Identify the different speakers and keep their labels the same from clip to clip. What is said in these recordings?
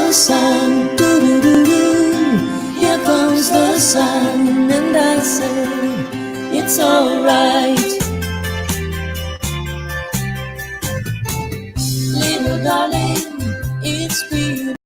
Speaker 1: the sun, doo-doo-doo-doo. Here comes the sun, and I said, it's alright. Little darling, it's beautiful.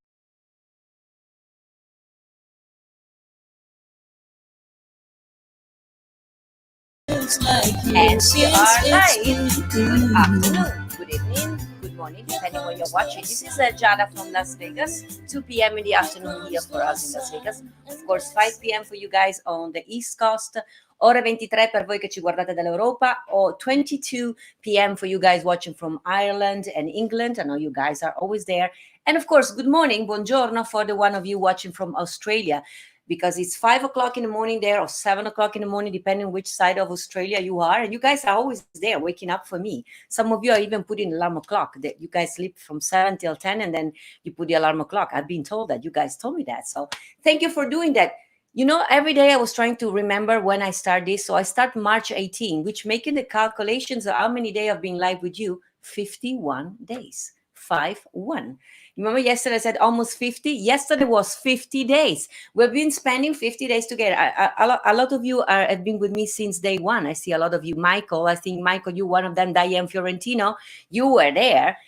Speaker 1: Like
Speaker 2: And we are live. Good afternoon, good evening, good morning, depending on when you're watching. This is Giada from Las Vegas. 2 p.m. in the afternoon here for us in Las Vegas. Of course, 5 p.m. for you guys on the East Coast. Ore 23 per voi che ci guardate dall'Europa, or 22 p.m. for you guys watching from Ireland and England. I know you guys are always there. And of course, good morning, buongiorno for the one of you watching from Australia, because it's 5 o'clock in the morning there or 7 o'clock in the morning, depending which side of Australia you are. And you guys are always there waking up for me. Some of you are even putting alarm clock that you guys sleep from 7 till 10 and then you put the alarm clock. I've been told that. You guys told me that. So thank you for doing that. You know, every day I was trying to remember when I start this. So I start March 18, which making the calculations of how many days I've been live with you, 51 days. 5-1. Remember yesterday I said almost 50? Yesterday was 50 days. We've been spending 50 days together. A lot of you have been with me since day one. I see a lot of you. Michael, I think, Michael, you one of them. Diane Fiorentino, you were there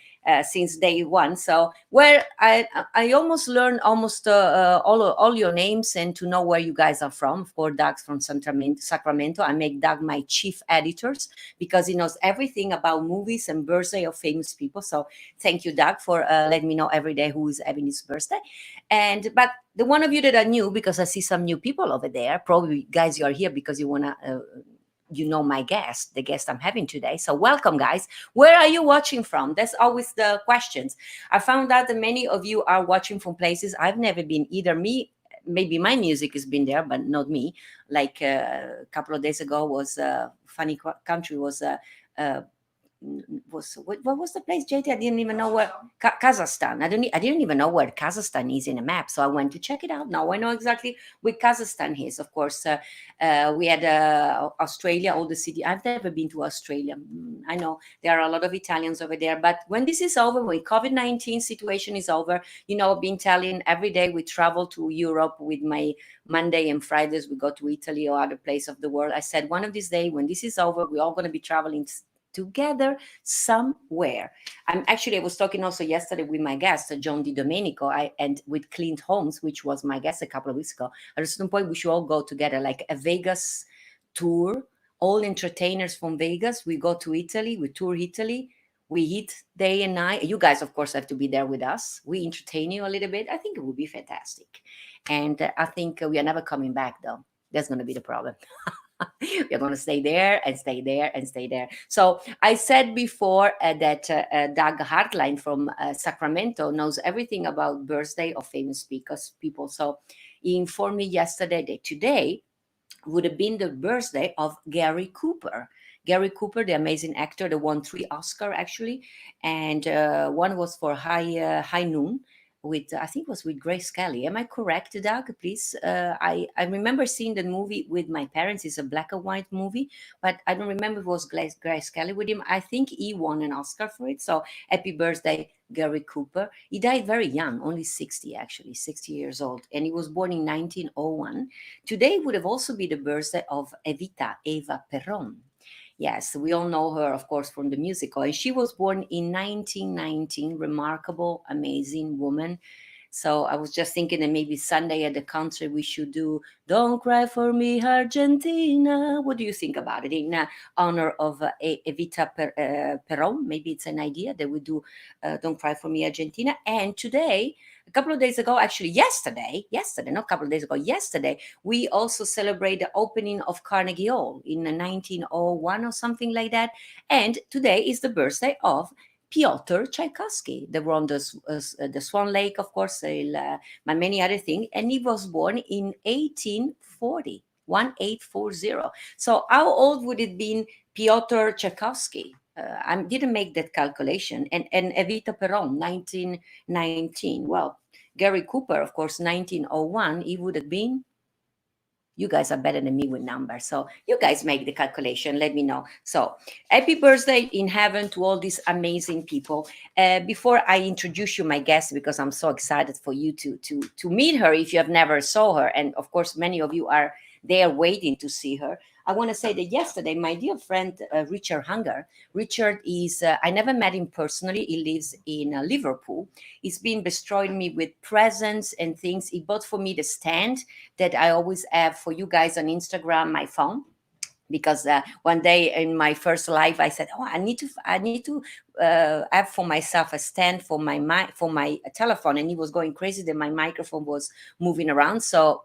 Speaker 2: since day one. So where I almost learned almost all your names and to know where you guys are from. Of course, Doug's from Sacramento. I make Doug my chief editors because he knows everything about movies and birthday of famous people. So thank you, Doug, for letting me know every day who is having his birthday. But the one of you that are new, because I see some new people over there, probably guys, you are here because you want to you know my guest, the guest I'm having today. So welcome, guys. Where are you watching from? That's always the questions. I found out that many of you are watching from places I've never been. Either me, maybe my music has been there, but not me. Like a couple of days ago was funny country was what was the place, JT? I didn't even know where Kazakhstan. I didn't even know where Kazakhstan is in a map, so I went to check it out. Now I know exactly where Kazakhstan is. Of course, we had Australia, all the city. I've never been to Australia. I know there are a lot of Italians over there, but when this is over, when COVID-19 situation is over, you know, I've been telling every day we travel to Europe with my Monday and Fridays we go to Italy or other place of the world. I said one of these days when this is over, we're all going to be traveling together somewhere. I was talking also yesterday with my guest, John Di Domenico, and with Clint Holmes, which was my guest a couple of weeks ago. At a certain point, we should all go together, like a Vegas tour, all entertainers from Vegas. We go to Italy, we tour Italy, we eat day and night. You guys, of course, have to be there with us. We entertain you a little bit. I think it would be fantastic. And I think we are never coming back, though. That's going to be the problem. We're going to stay there and stay there and stay there. So I said before that Doug Hartline from Sacramento knows everything about birthday of famous people. So he informed me yesterday that today would have been the birthday of Gary Cooper. Gary Cooper, the amazing actor, that won 3 Oscars actually, and one was for High Noon, with I think it was with Grace Kelly. Am I correct, Doug? Please. I remember seeing the movie with my parents. It's a black and white movie, but I don't remember if it was Grace Kelly with him. I think he won an Oscar for it. So happy birthday, Gary Cooper. He died very young, only 60 actually, 60 years old, and he was born in 1901. Today would have also been the birthday of Eva Perón. Yes, we all know her, of course, from the musical. And she was born in 1919, remarkable, amazing woman. So I was just thinking that maybe Sunday at the concert we should do Don't Cry for Me, Argentina. What do you think about it? In honor of Evita Peron, maybe it's an idea that we do Don't Cry for Me, Argentina. And today, a couple of days ago, actually yesterday, not a couple of days ago, yesterday, we also celebrate the opening of Carnegie Hall in 1901 or something like that. And today is the birthday of Piotr Tchaikovsky, the wrote the Swan Lake, of course, but many other things. And he was born in 1840, 1840. So how old would it been Piotr Tchaikovsky? I didn't make that calculation. And Evita Peron, 1919. Well, Gary Cooper, of course, 1901, he would have been You guys are better than me with numbers. So you guys make the calculation. Let me know. So happy birthday in heaven to all these amazing people. Before I introduce you my guest, because I'm so excited for you to meet her if you have never saw her. And of course, many of you are there waiting to see her. I want to say that yesterday, my dear friend Richard Hunger, Richard is, I never met him personally. He lives in Liverpool. He's been bestowing me with presents and things. He bought for me the stand that I always have for you guys on Instagram, my phone. Because one day in my first live, I said, "Oh, I need to have for myself a stand for my for my telephone," and he was going crazy that my microphone was moving around. So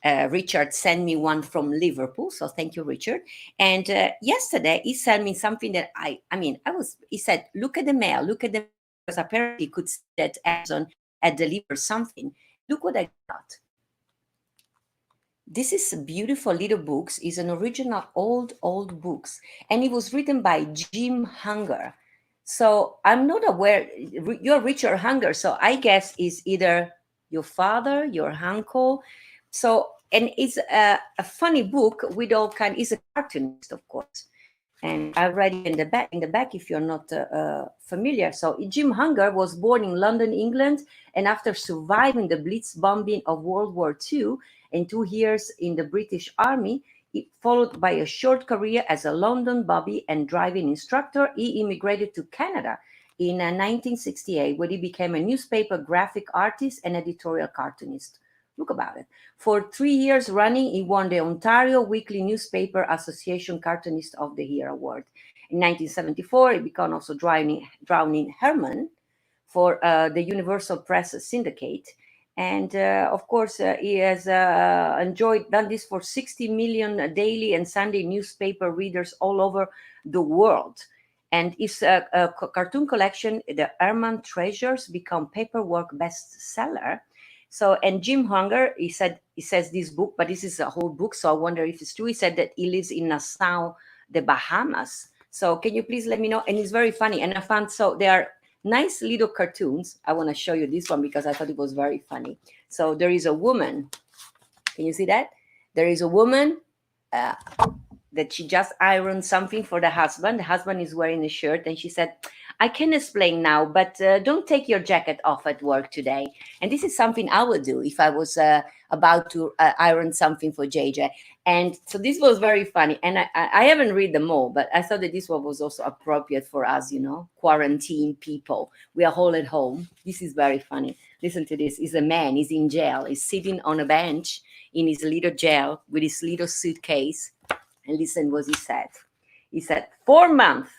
Speaker 2: Richard sent me one from Liverpool. So thank you, Richard. And yesterday he sent me something that he said, look at the mail, because apparently he could see that Amazon had delivered something. Look what I got. This is a beautiful little books. It's an original old books. And it was written by Jim Hunger. So I'm not aware, you're Richard Hunger. So I guess it's either your father, your uncle. So, and it's a funny book with all kind, he's a cartoonist, of course. And I read it in the back if you're not familiar. So Jim Hunger was born in London, England, and after surviving the Blitz bombing of World War II and 2 years in the British Army, followed by a short career as a London bobby and driving instructor, he immigrated to Canada in 1968, where he became a newspaper graphic artist and editorial cartoonist. Look about it. For 3 years running, he won the Ontario Weekly Newspaper Association Cartoonist of the Year Award. In 1974, he became also Drowning Herman for the Universal Press Syndicate. And of course, he has done this for 60 million daily and Sunday newspaper readers all over the world. And his cartoon collection, the Herman Treasures, become paperwork bestseller. So, and Jim Hunger, he says this book, but this is a whole book, so I wonder if it's true. He said that he lives in Nassau, the Bahamas. So can you please let me know? And it's very funny. And I found, so there are nice little cartoons. I want to show you this one because I thought it was very funny. So there is a woman. Can you see that? There is a woman that she just ironed something for the husband. The husband is wearing a shirt, and she said, I can explain now, but don't take your jacket off at work today. And this is something I would do if I was about to iron something for JJ. And so this was very funny. And I haven't read them all, but I thought that this one was also appropriate for us, quarantine people. We are all at home. This is very funny. Listen to this. He's a man. He's in jail. He's sitting on a bench in his little jail with his little suitcase. And listen what he said. He said, 4 months,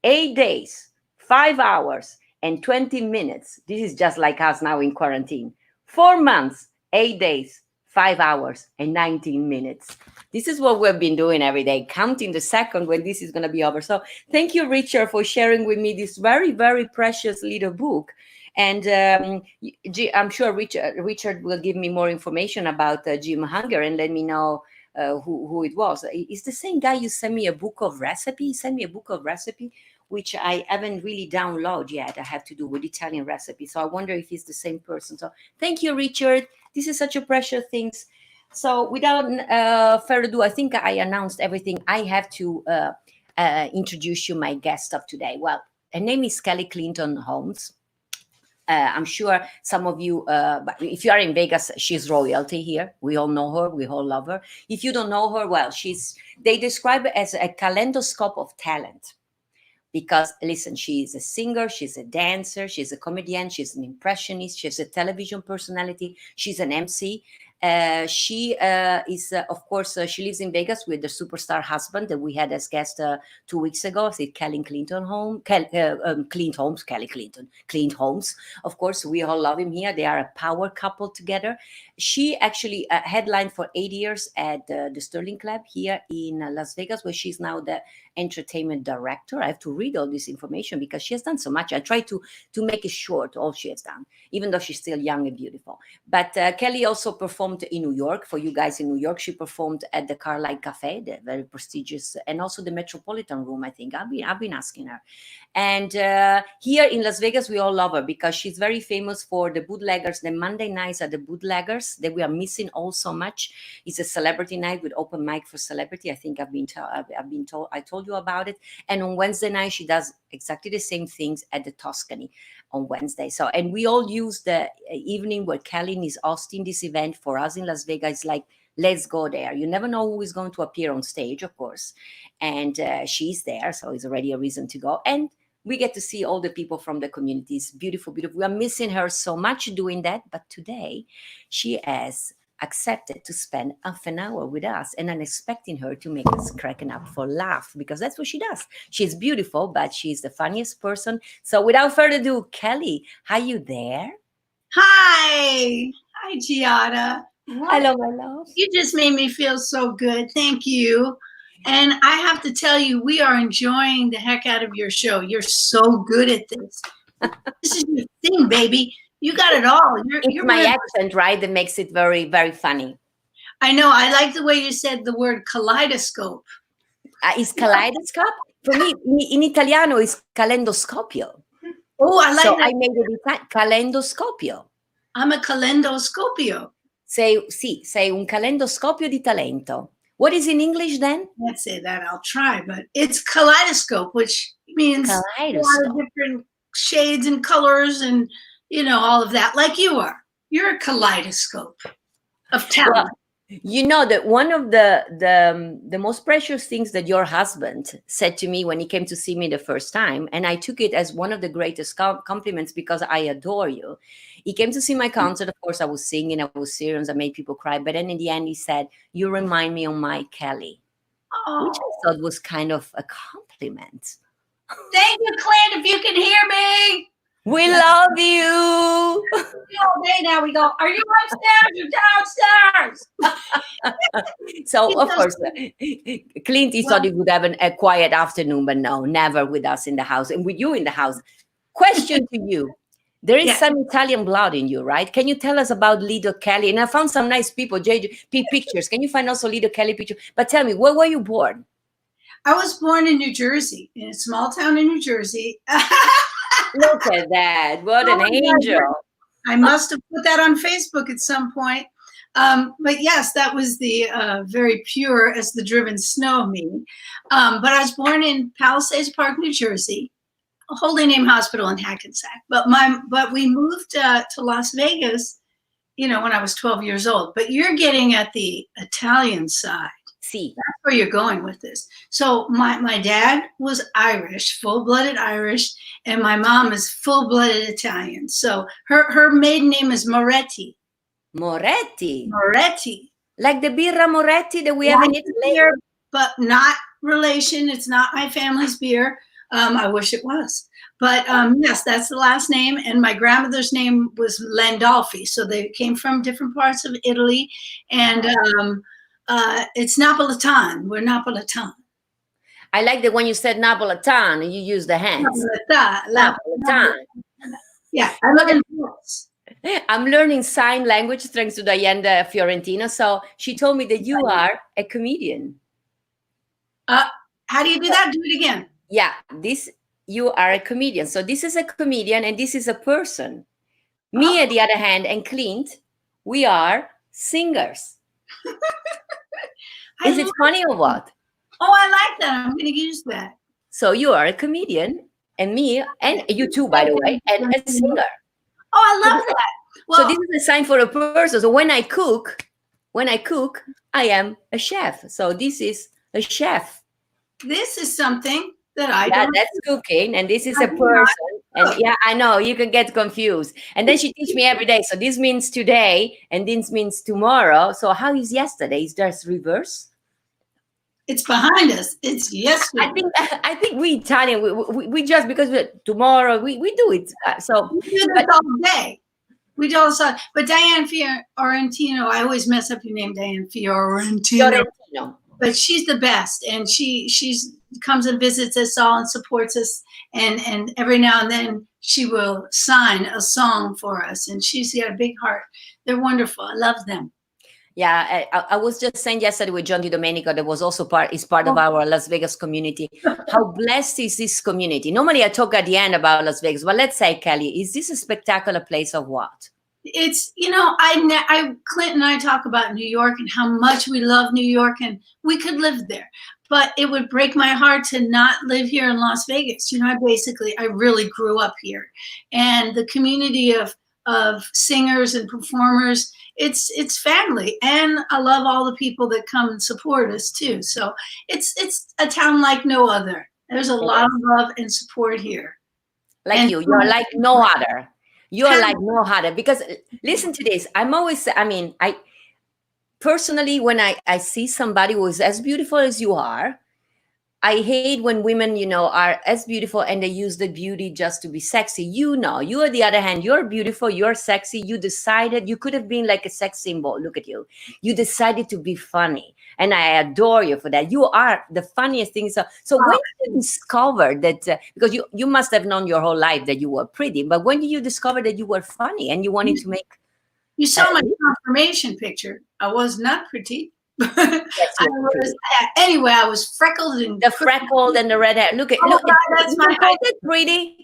Speaker 2: 8 days, 5 hours, and 20 minutes. This is just like us now in quarantine. 4 months, 8 days, 5 hours, and 19 minutes. This is what we've been doing every day, counting the second when this is going to be over. So thank you, Richard, for sharing with me this very, very precious little book. And I'm sure Richard will give me more information about Jim Hunger and let me know who it was. It's the same guy you sent me a book of recipe. He sent me a book of recipe, which I haven't really downloaded yet. I have to do with Italian recipes. So I wonder if he's the same person. So thank you, Richard. This is such a precious thing. So without further ado, I think I announced everything. I have to introduce you my guest of today. Well, her name is Kelly Clinton Holmes. I'm sure some of you, but if you are in Vegas, she's royalty here. We all know her. We all love her. If you don't know her, well, they describe her as a kaleidoscope of talent. Because, listen, she is a singer, she's a dancer, she's a comedian, she's an impressionist, she's a television personality, she's an MC. She is, of course, she lives in Vegas with the superstar husband that we had as guest 2 weeks ago. I said Kelly Clinton Clint Holmes. Of course, we all love him here. They are a power couple together. She actually headlined for 8 years at the Sterling Club here in Las Vegas, where she's now the entertainment director. I have to read all this information because she has done so much. I try to make it short, all she has done, even though she's still young and beautiful. But Kelly also performed performed in New York. For you guys in New York, she performed at the Carlyle Cafe, the very prestigious, and also the Metropolitan Room, I think. I've been asking her. And here in Las Vegas, we all love her because she's very famous for the Bootleggers. The Monday nights are the Bootleggers that we are missing all so much. It's a celebrity night with open mic for celebrity. I think I've been told, I told you about it. And on Wednesday night, she does exactly the same things at the Tuscany on Wednesday. So, and we all use the evening where Kelly is hosting this event for us in Las Vegas. It's like, let's go there. You never know who is going to appear on stage, of course. And she's there, so it's already a reason to go. And we get to see all the people from the communities. Beautiful, beautiful. We are missing her so much doing that. But today she has accepted to spend half an hour with us. And I'm expecting her to make us cracking up for laugh, because that's what she does. She's beautiful, but she's the funniest person. So without further ado, Kelly, are you there?
Speaker 3: Hi. Hi, Giada.
Speaker 2: Hello, my love.
Speaker 3: You just made me feel so good. Thank you. And I have to tell you, we are enjoying the heck out of your show. You're so good at this. This is your thing, baby. You got it all.
Speaker 2: It's my accent, right, that makes it very, very funny.
Speaker 3: I know. I like the way you said the word kaleidoscope.
Speaker 2: Is kaleidoscope? For me, in Italiano, it's calendoscopio.
Speaker 3: Oh, I like
Speaker 2: so
Speaker 3: that.
Speaker 2: I made it calendoscopio.
Speaker 3: I'm a calendoscopio.
Speaker 2: Sei un calendoscopio di talento. What is in English then?
Speaker 3: I can't say that. I'll try, but it's kaleidoscope, which means a lot of different shades and colors and, you know, all of that, like you are. You're a kaleidoscope of talent.
Speaker 2: Well, you know that one of the most precious things that your husband said to me when he came to see me the first time, and I took it as one of the greatest compliments because I adore you. He came to see my concert. Of course, I was singing, I was serious, I made people cry. But then in the end, he said, "You remind me of my Kelly," which I thought was kind of a compliment.
Speaker 3: Thank you, Clint. If you can hear me.
Speaker 2: We love you.
Speaker 3: All day now we go, are you upstairs or downstairs?
Speaker 2: So, of course, Clint, he thought he would have a quiet afternoon, but no, never with us in the house and with you in the house. Question to you. There is some Italian blood in you, right? Can you tell us about Lido Kelly? And I found some nice people, pictures. Can you find also Lido Kelly pictures? But tell me, where were you born?
Speaker 3: I was born in New Jersey, in a small town in New Jersey.
Speaker 2: Look at that. What an angel.
Speaker 3: I must have put that on Facebook at some point. But yes, that was the very pure as the driven snow of me. But I was born in Palisades Park, New Jersey, Holy Name Hospital in Hackensack. But we moved to Las Vegas, you know, when I was 12 years old. But you're getting at the Italian side.
Speaker 2: See,
Speaker 3: that's where you're going with this. So my dad was Irish, full-blooded Irish, and my mom is full-blooded Italian. So her maiden name is Moretti.
Speaker 2: Moretti.
Speaker 3: Moretti.
Speaker 2: Like the birra Moretti that we have in Italy. Beer,
Speaker 3: but not relation. It's not my family's beer. I wish it was. But yes, that's the last name. And my grandmother's name was Landolfi. So they came from different parts of Italy. And it's Napolitan. We're Napolitan.
Speaker 2: I like that when you said Napolitan, you use the hands.
Speaker 3: Napolitan. Yeah,
Speaker 2: I'm learning sign language thanks to Diana Fiorentino. So she told me that you are a comedian.
Speaker 3: How do you do that? Do it again.
Speaker 2: Yeah, you are a comedian. So this is a comedian and this is a person. Me, on the other hand, and Clint, we are singers. Is it funny or what?
Speaker 3: Oh, I like that. I'm going to use that.
Speaker 2: So you are a comedian, and me, and you too, by the way, and a singer.
Speaker 3: Oh, I love that.
Speaker 2: Well, so this is a sign for a person. So when I cook, I am a chef. So this is a chef.
Speaker 3: This is something that I don't.
Speaker 2: That's cooking, and this is a person. And yeah, I know you can get confused. And then she teach me every day. So this means today, and this means tomorrow. So how is yesterday? Is there reverse?
Speaker 3: It's behind us. It's yesterday.
Speaker 2: I think we Italian, we just because tomorrow we do it. So
Speaker 3: we do this all day. We do all the time. But Diane Fiorentino, I always mess up your name, Diane Fiorentino. But she's the best, and she's comes and visits us all and supports us, and every now and then she will sign a song for us, and she's got a big heart. They're wonderful. I love them.
Speaker 2: Yeah, I was just saying yesterday with John DiDomenico, that was also part of our Las Vegas community. How blessed is this community? Normally I talk at the end about Las Vegas, but let's say, Kelly, is this a spectacular place of what?
Speaker 3: It's, Clint and I talk about New York and how much we love New York, and we could live there, but it would break my heart to not live here in Las Vegas. I really grew up here, and the community of singers and performers, it's family, and I love all the people that come and support us too. So it's a town like no other. There's a lot of love and support here.
Speaker 2: Like you're like no other. You're like no other, because listen to this. I personally, when I see somebody who is as beautiful as you are, I hate when women, are as beautiful and they use the beauty just to be sexy. You, on the other hand, you're beautiful, you're sexy. You decided you could have been like a sex symbol. Look at you. You decided to be funny. And I adore you for that. You are the funniest thing. So when did you discover that, because you must have known your whole life that you were pretty, but when did you discover that you were funny and you wanted to make...
Speaker 3: You saw my confirmation picture. I was not pretty. Anyway, I was freckled and
Speaker 2: the freckled and the red hair. Look, God,
Speaker 3: that's my
Speaker 2: that pretty.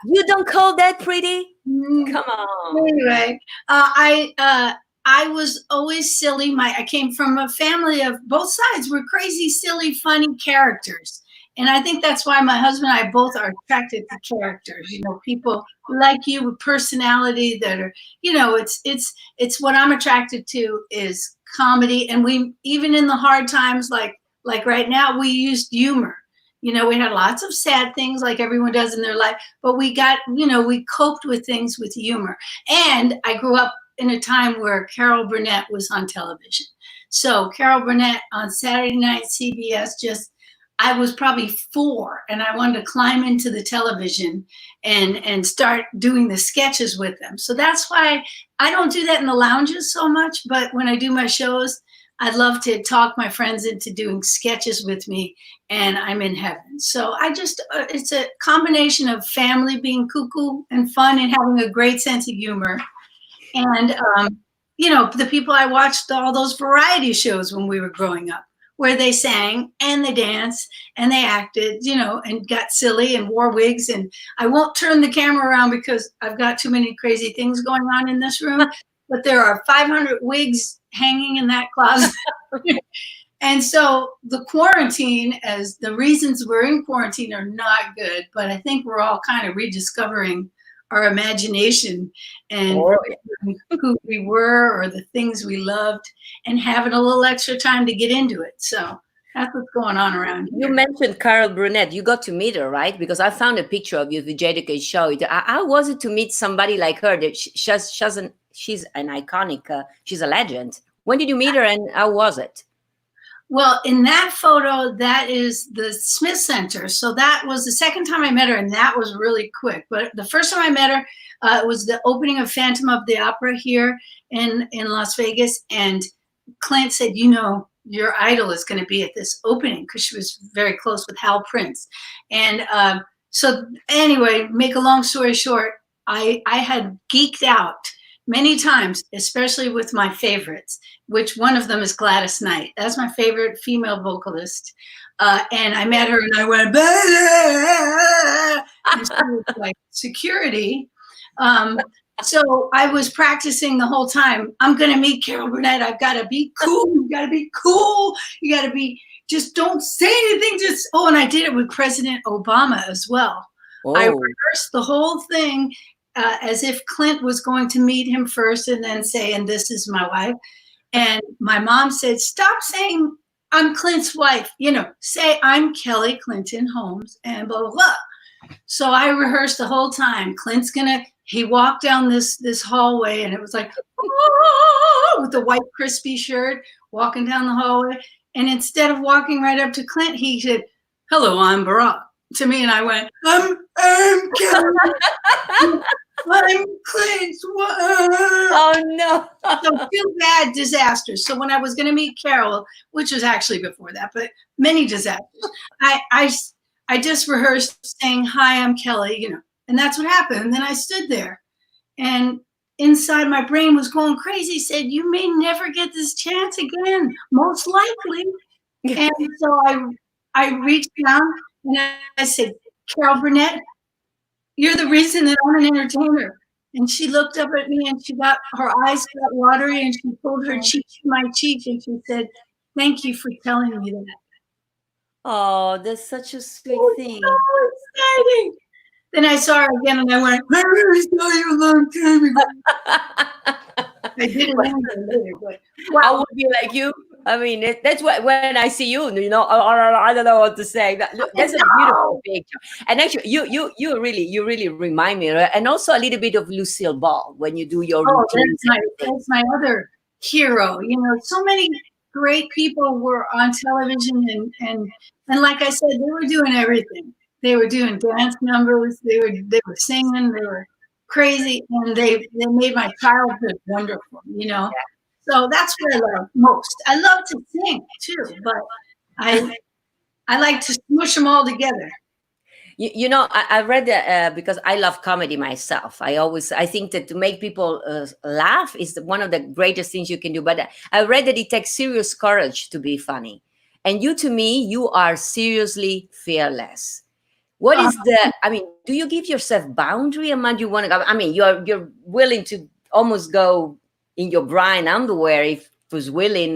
Speaker 2: You don't call that pretty? Come on.
Speaker 3: Anyway, I was always silly. I came from a family of both sides were crazy, silly, funny characters. And I think that's why my husband and I both are attracted to characters, people like you with personality that are, it's what I'm attracted to is comedy. And we, even in the hard times, like right now, we used humor. We had lots of sad things like everyone does in their life, but we coped with things with humor. And I grew up in a time where Carol Burnett was on television. So Carol Burnett on Saturday night, CBS, I was probably 4 and I wanted to climb into the television and start doing the sketches with them. So that's why I don't do that in the lounges so much, but when I do my shows, I'd love to talk my friends into doing sketches with me, and I'm in heaven. So it's a combination of family being cuckoo and fun and having a great sense of humor. And, the people I watched all those variety shows when we were growing up, where they sang and they danced and they acted, and got silly and wore wigs. And I won't turn the camera around because I've got too many crazy things going on in this room, but there are 500 wigs hanging in that closet. And so the quarantine, as the reasons we're in quarantine are not good, but I think we're all kind of rediscovering our imagination and who we were or the things we loved and having a little extra time to get into it. So that's what's going on around here.
Speaker 2: You mentioned Carol Burnett. You got to meet her, right? Because I found a picture of you, the Jadica show. How was it to meet somebody like her? That she's an iconic, she's a legend. When did you meet her and how was it?
Speaker 3: Well, in that photo, that is the Smith Center. So that was the second time I met her, and that was really quick. But the first time I met her, it was the opening of Phantom of the Opera here in Las Vegas. And Clint said, your idol is going to be at this opening, because she was very close with Hal Prince. And so anyway, make a long story short, I had geeked out many times, especially with my favorites, which one of them is Gladys Knight. That's my favorite female vocalist. And I met her and I went, bah! And she was like, security. So I was practicing the whole time. I'm going to meet Carol Burnett. I've got to be cool. You got to be cool. You got to be, just don't say anything. And I did it with President Obama as well. Oh. I rehearsed the whole thing as if Clint was going to meet him first and then say, and this is my wife. And my mom said, stop saying I'm Clint's wife, say I'm Kelly Clinton Holmes and blah, blah, blah. So I rehearsed the whole time. He walked down this hallway and it was like, oh, with the white crispy shirt, walking down the hallway. And instead of walking right up to Clint, he said, hello, I'm Barack. To me, and I went, I'm Kelly. I'm Clint's wife.
Speaker 2: Oh no!
Speaker 3: So feel bad disasters. So when I was going to meet Carol, which was actually before that, but many disasters, I just rehearsed saying, "Hi, I'm Kelly," and that's what happened. And then I stood there, and inside my brain was going crazy, said, you may never get this chance again, most likely. And so I reached down and I said, Carol Burnett, you're the reason that I'm an entertainer. And she looked up at me and her eyes got watery and she pulled her cheek to my cheek and she said, thank you for telling me that.
Speaker 2: Oh, that's such a sweet thing.
Speaker 3: So exciting. Then I saw her again and I went, I really saw you a long time ago. I did it later, but wow.
Speaker 2: I would be like you. I mean, that's what when I see you, I don't know what to say. That's a beautiful picture. And actually, you really remind me, right? And also a little bit of Lucille Ball when you do your routines.
Speaker 3: That's my other hero. So many great people were on television, and like I said, they were doing everything. They were doing dance numbers. They were singing. They were crazy, and they made my childhood wonderful.
Speaker 2: Yeah.
Speaker 3: So that's what I love most. I love to sing too, but I like to smush them all together.
Speaker 2: I read that because I love comedy myself. I think that to make people laugh is one of the greatest things you can do. But I read that it takes serious courage to be funny. And to me, you are seriously fearless. What is do you give yourself boundary among you want to go? I mean, you're willing to almost go in your brine underwear if it was willing.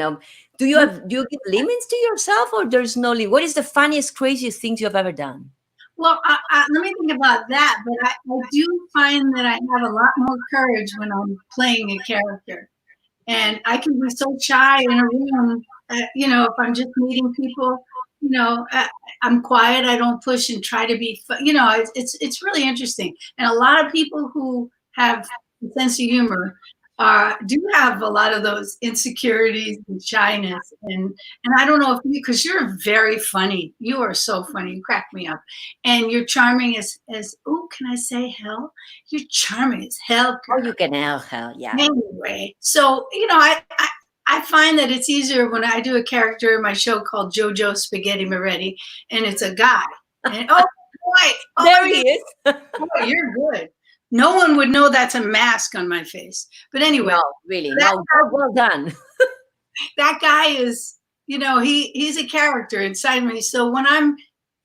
Speaker 2: Do you give limits to yourself or there's no limit? What is the funniest, craziest things you have ever done?
Speaker 3: Well, let me think about that. But I do find that I have a lot more courage when I'm playing a character. And I can be so shy in a room, if I'm just meeting people, I'm quiet. I don't push and try to be, it's really interesting. And a lot of people who have a sense of humor do have a lot of those insecurities and shyness. And I don't know because you're very funny. You are so funny. You crack me up. And you're charming as can I say hell? You're charming as hell.
Speaker 2: Girl. Oh, you can hell, yeah.
Speaker 3: Anyway, so, I find that it's easier when I do a character in my show called JoJo Spaghetti Moretti, and it's a guy. And
Speaker 2: there he is.
Speaker 3: Oh, you're good. No one would know that's a mask on my face. But anyway.
Speaker 2: No, really. Well done.
Speaker 3: That guy is, he's a character inside me. So when I'm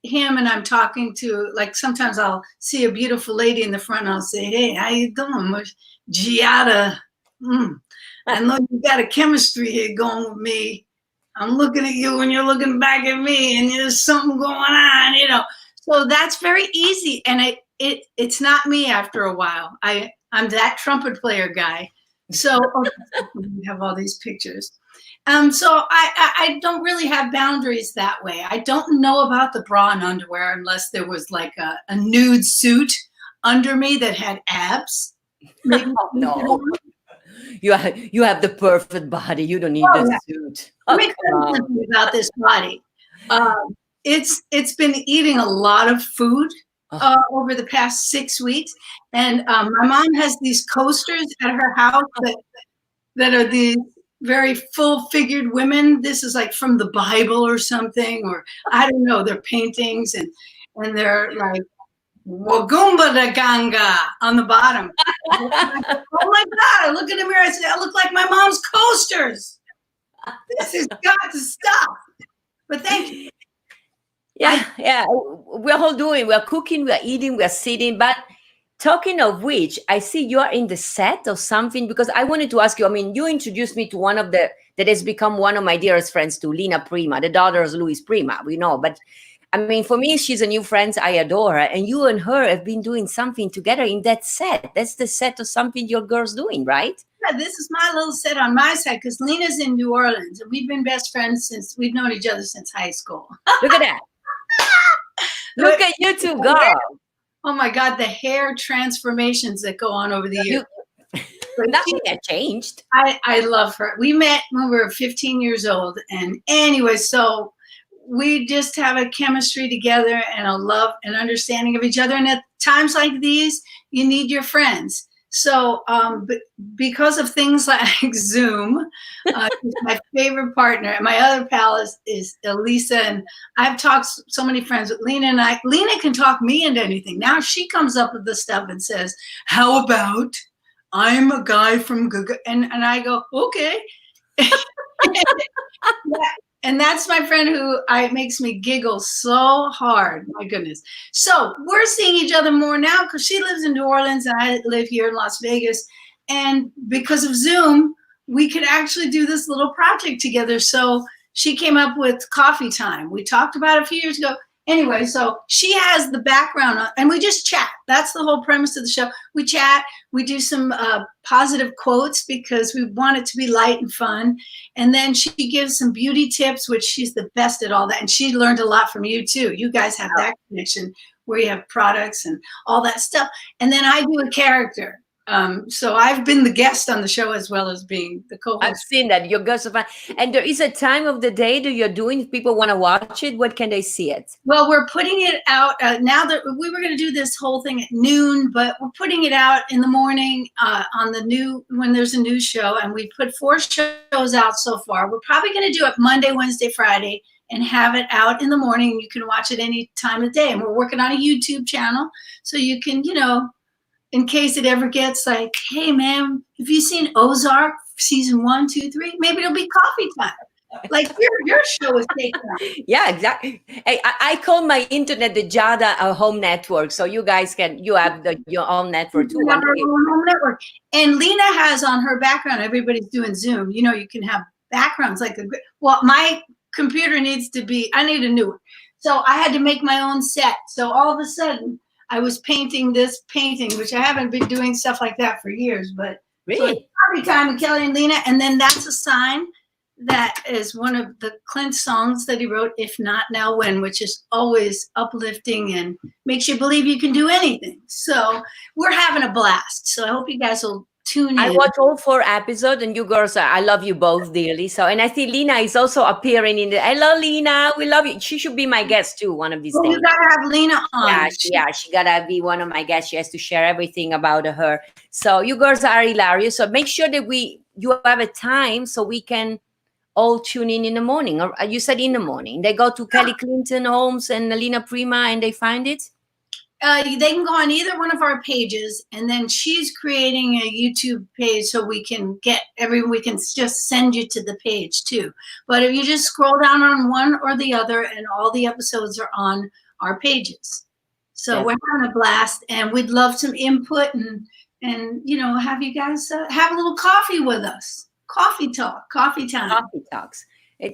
Speaker 3: him and I'm talking to, like, sometimes I'll see a beautiful lady in the front and I'll say, hey, how you doing? Giada. I know you got a chemistry here going with me. I'm looking at you and you're looking back at me and there's something going on, So that's very easy. And it's not me after a while. I'm that trumpet player guy. So we have all these pictures. So I don't really have boundaries that way. I don't know about the bra and underwear unless there was like a nude suit under me that had abs. Maybe
Speaker 2: no. You have the perfect body. You don't need the suit.
Speaker 3: Let me tell you something about this body. It's been eating a lot of food over the past 6 weeks, and my mom has these coasters at her house that are these very full-figured women. This is like from the Bible or something, or I don't know. They're paintings, and they're like Wagumba da Ganga on the bottom. Oh my God, I look in the mirror, I say, I look like my mom's coasters. This has got to stop. But thank you.
Speaker 2: Yeah. We're all doing, we're cooking, we're eating, we're sitting. But talking of which, I see you are in the set of something, because I wanted to ask you, you introduced me to one of that has become one of my dearest friends too, Lina Prima, the daughter of Luis Prima, but for me, she's a new friend. I adore her. And you and her have been doing something together in that set. That's the set of something your girl's doing, right?
Speaker 3: Yeah, this is my little set on my side because Lena's in New Orleans. And we've been best friends since we've known each other since high school.
Speaker 2: Look at that. Look at you two, girl.
Speaker 3: Oh, my God, the hair transformations that go on over the years.
Speaker 2: Nothing had changed.
Speaker 3: I love her. We met when we were 15 years old. And anyway, so we just have a chemistry together and a love and understanding of each other. And at times like these, you need your friends. So but because of things like Zoom, she's my favorite partner. And my other pal is Elisa. And I've talked so many friends with Lena. And Lena can talk me into anything. Now she comes up with the stuff and says, how about I'm a guy from Google. And I go, okay. Yeah, and that's my friend who makes me giggle so hard. My goodness. So we're seeing each other more now because she lives in New Orleans and I live here in Las Vegas. And because of Zoom, we could actually do this little project together. So she came up with Coffee Time. We talked about it a few years ago. Anyway, so she has the background and we just chat. That's the whole premise of the show. We chat, we do some positive quotes because we want it to be light and fun. And then she gives some beauty tips, which she's the best at all that. And she learned a lot from you too. You guys have that connection where you have products and all that stuff. And then I do a character. So I've been the guest on the show as well as being the co-host.
Speaker 2: I've seen that. Your girls are fun. And there is a time of the day that you're doing. If people want to watch it, what can they see it?
Speaker 3: Well, we're putting it out now that we were going to do this whole thing at noon, but we're putting it out in the morning on the new, when there's a new show. And we put 4 shows out so far. We're probably going to do it Monday, Wednesday, Friday, and have it out in the morning. You can watch it any time of day. And we're working on a YouTube channel. So you can, you know, in case it ever gets like, hey man, have you seen Ozark season 1, 2, 3? Maybe it'll be Coffee Time. Like your show is taken up.
Speaker 2: Yeah, exactly. Hey, I call my internet the Giada home network. So you guys you have your own network too.
Speaker 3: Our own home network. And Lena has on her background, everybody's doing Zoom. You know, you can have backgrounds like, well, my computer I need a new one. So I had to make my own set. So all of a sudden, I was painting this painting, which I haven't been doing stuff like that for years, but
Speaker 2: really,
Speaker 3: so Coffee Time with Kelly and Lena, and then that's a sign that is one of the Clint songs that he wrote, If Not Now When, which is always uplifting and makes you believe you can do anything. So we're having a blast. So I hope you guys will tune in.
Speaker 2: I watch all 4 episodes, and you girls I love you both dearly. So, and I see Lena is also appearing in the. Hello, Lena. We love you. She should be my guest too one of these days.
Speaker 3: You gotta have Lena on.
Speaker 2: Yeah, she gotta be one of my guests. She has to share everything about her. So you girls are hilarious. So make sure that you have a time so we can all tune in the morning. Or you said in the morning. They go to Kelly Clinton Holmes and Lena Prima, and they find it.
Speaker 3: They can go on either one of our pages, and then she's creating a YouTube page so we can just send you to the page too. But if you just scroll down on one or the other, and all the episodes are on our pages. So we're having a blast, and we'd love some input and you know, have you guys have a little coffee with us. Coffee talk, coffee time.
Speaker 2: Coffee talks.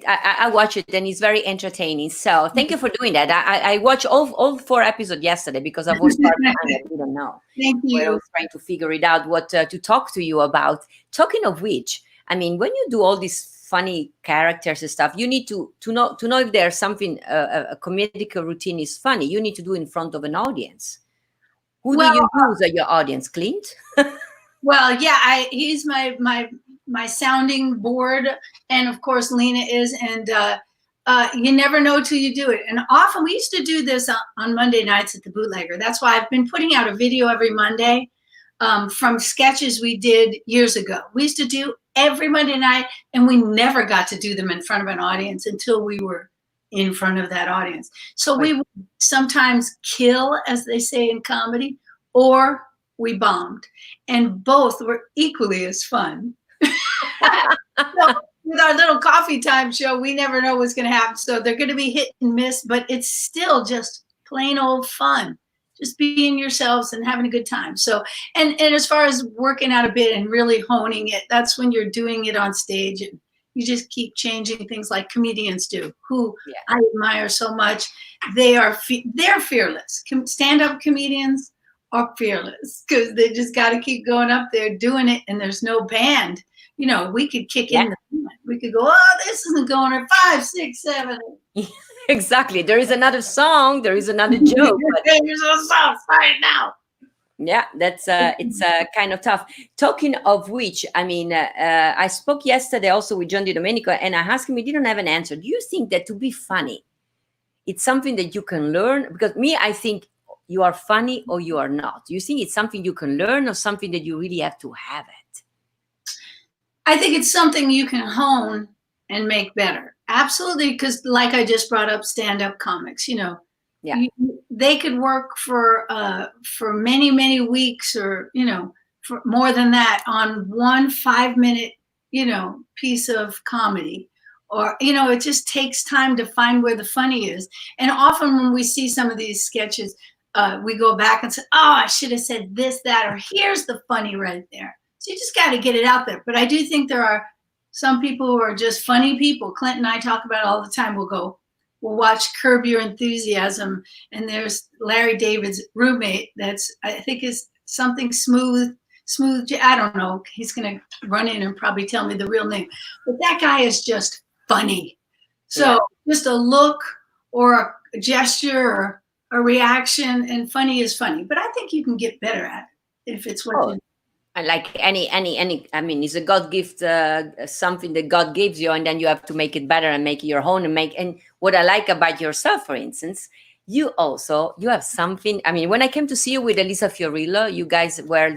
Speaker 2: I watch it, and it's very entertaining. So thank you for doing that. I watched all 4 episodes yesterday because I was part of it. I didn't know.
Speaker 3: Thank you.
Speaker 2: I was trying to figure it out what to talk to you about. Talking of which, I mean, when you do all these funny characters and stuff, you need to know if there's something a comedic routine is funny. You need to do it in front of an audience. Who do you use as your audience, Clint?
Speaker 3: Well, yeah, he's my sounding board, and of course Lena is, and you never know till you do it. And often we used to do this on Monday nights at the Bootlegger. That's why I've been putting out a video every Monday from sketches we did years ago. We used to do every Monday night, and we never got to do them in front of an audience until we were in front of that audience. So we would sometimes kill, as they say in comedy, or we bombed, and both were equally as fun. So with our little Coffee Time show, we never know what's going to happen. So they're going to be hit and miss, but it's still just plain old fun. Just being yourselves and having a good time. So, and as far as working out a bit and really honing it, that's when you're doing it on stage, and you just keep changing things like comedians do, who I admire so much. They're fearless. Stand-up comedians are fearless because they just got to keep going up there doing it, and there's no band. You know, we could kick in the band. We could go, oh, this isn't going at 5, 6, 7.
Speaker 2: Exactly. There is another song. There is another joke.
Speaker 3: There's a song right now.
Speaker 2: Yeah, that's it's kind of tough. Talking of which, I mean, I spoke yesterday also with John Di Domenico, and I asked him, he didn't have an answer. Do you think that to be funny, it's something that you can learn? Because me, I think you are funny or you are not. Do you think it's something you can learn or something that you really have to have it?
Speaker 3: I think it's something you can hone and make better. Absolutely, because like I just brought up stand-up comics, you know, they could work for many, many weeks or, you know, for more than that on one 5-minute, piece of comedy. Or, it just takes time to find where the funny is. And often when we see some of these sketches, we go back and say, oh, I should have said this, that, or here's the funny right there. So you just got to get it out there. But I do think there are some people who are just funny people. Clint and I talk about it all the time. We'll watch Curb Your Enthusiasm, and there's Larry David's roommate I think is something smooth. I don't know. He's going to run in and probably tell me the real name. But that guy is just funny. So just a look or a gesture or a reaction, and funny is funny. But I think you can get better at it if it's what you.
Speaker 2: Like any, I mean, it's a God gift, something that God gives you, and then you have to make it better and make it your own and what I like about yourself, for instance, you have something. I mean, when I came to see you with Elisa Fiorillo, you guys were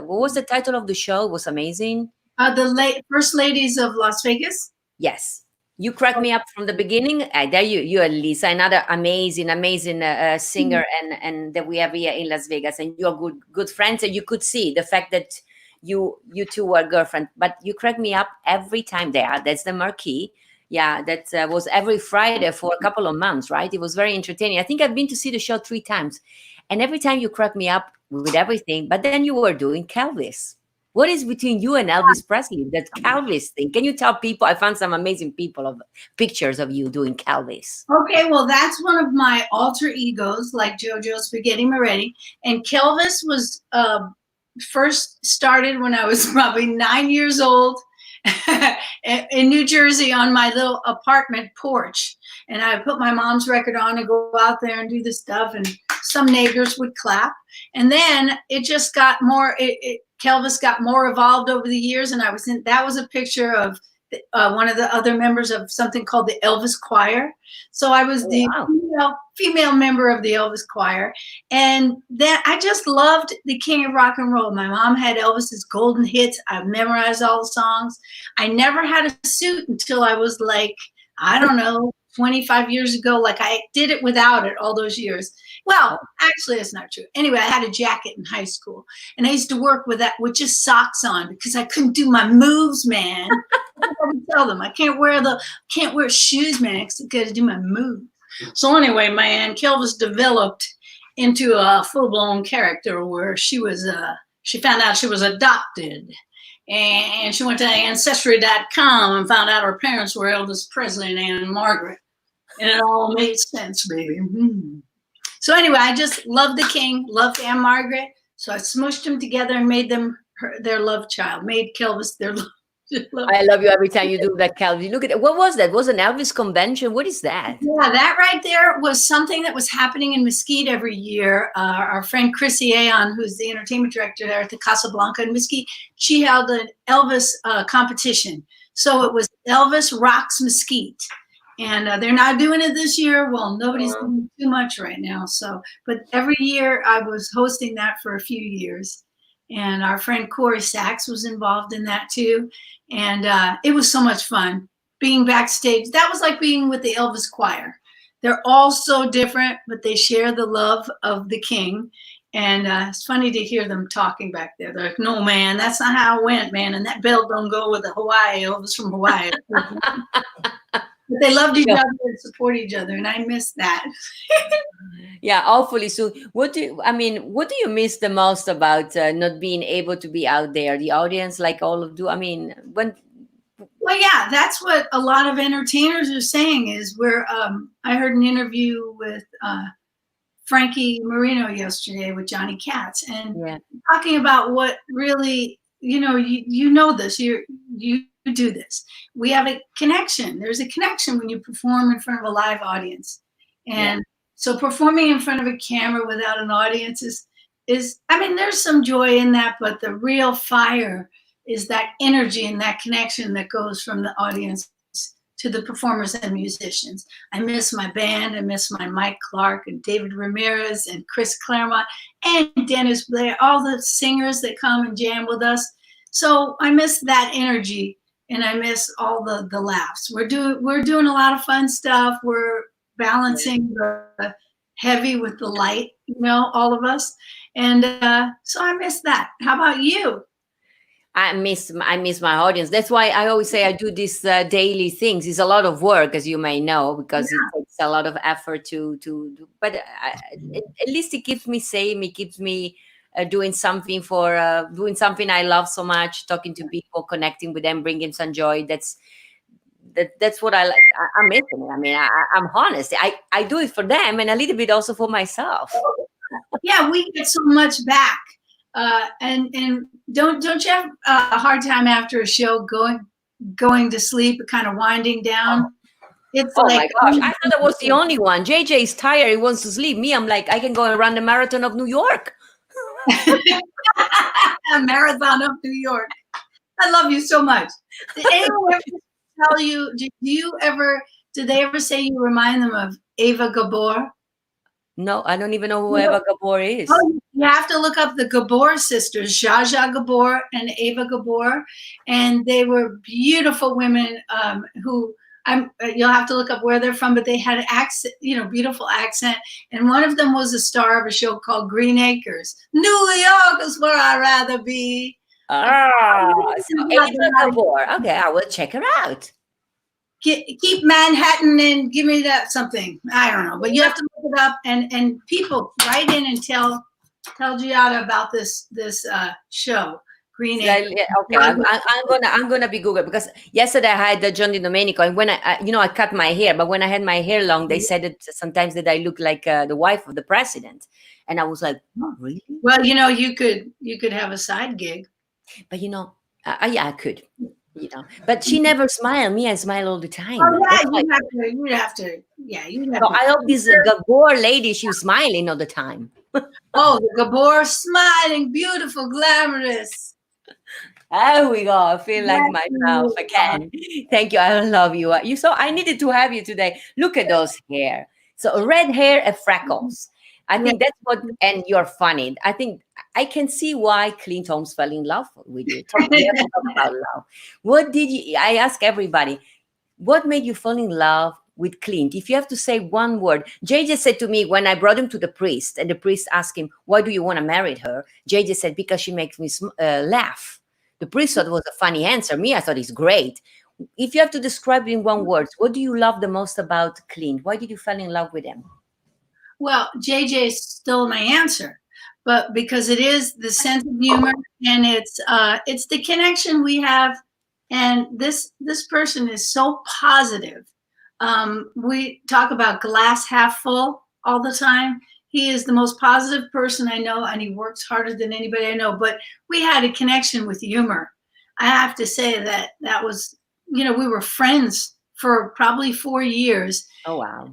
Speaker 2: what was the title of the show? It was amazing.
Speaker 3: The First Ladies of Las Vegas.
Speaker 2: Yes. You cracked me up from the beginning. There you are, Lisa, another amazing singer, and that we have here in Las Vegas, and you're good friends, and you could see the fact that you two were girlfriends. But you crack me up every time there. That's the Marquee. Yeah, that was every Friday for a couple of months, right? It was very entertaining. I think I've been to see the show 3 times, and every time you crack me up with everything. But then you were doing Elvis. What is between you and Elvis Presley, that Elvis thing? Can you tell people? I found some amazing pictures of you doing Elvis.
Speaker 3: Okay, well, that's one of my alter egos, like JoJo Spaghetti Moretti. And Kelvis was first started when I was probably 9 years old in New Jersey on my little apartment porch. And I put my mom's record on and go out there and do the stuff, and some neighbors would clap. And then it just got more, Kelvis got more evolved over the years, and that was a picture of one of the other members of something called the Elvis Choir. So I was the female member of the Elvis Choir. And then I just loved the King of Rock and Roll. My mom had Elvis's golden hits. I memorized all the songs. I never had a suit until I was like, I don't know, 25 years ago. Like I did it without it all those years. Well, actually, that's not true. Anyway, I had a jacket in high school, and I used to work with that with just socks on because I couldn't do my moves, man. I tell them I can't wear shoes, man, because I got to do my moves. So anyway, man, Kelvis developed into a full-blown character where she found out she was adopted, and she went to Ancestry.com and found out her parents were Elvis Presley and Anne Margaret, and it all made sense, baby. So anyway, I just loved the King, loved Anne Margaret. So I smushed them together and made them their love child, made Kelvis their love.
Speaker 2: I love you every time you do that, Kelvis. Look at it. What was that? Was an Elvis convention? What is that?
Speaker 3: Yeah, that right there was something that was happening in Mesquite every year. Our friend Chrissy Aon, who's the entertainment director there at the Casablanca in Mesquite, she held an Elvis competition. So it was Elvis Rocks Mesquite. And they're not doing it this year. Well, nobody's doing too much right now. But every year I was hosting that for a few years. And our friend Corey Sachs was involved in that too. And it was so much fun being backstage. That was like being with the Elvis Choir. They're all so different, but they share the love of the King. And it's funny to hear them talking back there. They're like, no, man, that's not how it went, man. And that belt don't go with the Hawaii, Elvis from Hawaii. But they loved each other and support each other, and I miss that.
Speaker 2: Yeah, hopefully soon. What do you miss the most about not being able to be out there? The audience, like all of you. I mean, when.
Speaker 3: Well, yeah, that's what a lot of entertainers are saying. Is where I heard an interview with Frankie Marino yesterday with Johnny Katz, and talking about what really, you know this. You do this. We have a connection. There's a connection when you perform in front of a live audience. And so performing in front of a camera without an audience is, I mean, there's some joy in that, but the real fire is that energy and that connection that goes from the audience to the performers and musicians. I miss my band. I miss my Mike Clark and David Ramirez and Chris Claremont and Dennis Blair, all the singers that come and jam with us. So I miss that energy. And I miss all the laughs. We're doing a lot of fun stuff. We're balancing the heavy with the light, all of us. And so I miss that. How about you?
Speaker 2: I miss my audience. That's why I always say I do these daily things. It's a lot of work, as you may know, because it takes a lot of effort to do. But at least it keeps me sane. It keeps me doing something doing something I love so much. Talking to people, connecting with them, bringing some joy. That's what I like. I'm missing it. I mean, I'm honest. I do it for them and a little bit also for myself.
Speaker 3: Yeah, we get so much back. And don't you have a hard time after a show going to sleep, kind of winding down? It's
Speaker 2: Oh
Speaker 3: like,
Speaker 2: my gosh, I thought I was the only one. JJ is tired, he wants to sleep. Me, I'm like, I can go and run the marathon of New York.
Speaker 3: a marathon of New York. I love you so much. Did anyone ever tell you? Did they ever say you remind them of Ava Gabor?
Speaker 2: No, I don't even know who Eva Gabor is.
Speaker 3: Oh, you have to look up the Gabor sisters, Zsa Gabor and Ava Gabor, and they were beautiful women who you'll have to look up where they're from, but they had accent, beautiful accent. And one of them was a star of a show called Green Acres. New York is where I'd rather be.
Speaker 2: So Eva Gabor. Okay, I will check her out.
Speaker 3: Keep Manhattan and give me that something. I don't know, but you have to look it up and people write in and tell Giada about this show. Green Acres.
Speaker 2: Okay, I'm gonna be Google, because yesterday I had John Domenico, and when I cut my hair, but when I had my hair long, they said that sometimes that I look like the wife of the president, and I was like, oh, really?
Speaker 3: Well, you could have a side gig.
Speaker 2: But yeah, I could. But she never smiled. Me, I smile all the time.
Speaker 3: Oh yeah, you'd have to.
Speaker 2: So I hope this Gabor lady, she's smiling all the time.
Speaker 3: Oh, the Gabor, smiling, beautiful, glamorous.
Speaker 2: There we go. I feel like myself again. Thank you. I love you. I needed to have you today. Look at those hair. So red hair and freckles. I think that's what, and you're funny. I think I can see why Clint Holmes fell in love with you. Talk about love. I ask everybody, what made you fall in love with Clint? If you have to say one word, JJ said to me when I brought him to the priest, and the priest asked him, why do you want to marry her? JJ said, because she makes me laugh. The priest thought it was a funny answer. Me, I thought it's great. If you have to describe it in one word, what do you love the most about Clint? Why did you fall in love with him?
Speaker 3: Well, JJ stole my answer, but because it is the sense of humor and it's the connection we have, and this person is so positive. We talk about glass half full all the time. He is the most positive person I know, and he works harder than anybody I know. But we had a connection with humor. I have to say that was, we were friends for probably 4 years.
Speaker 2: Oh wow!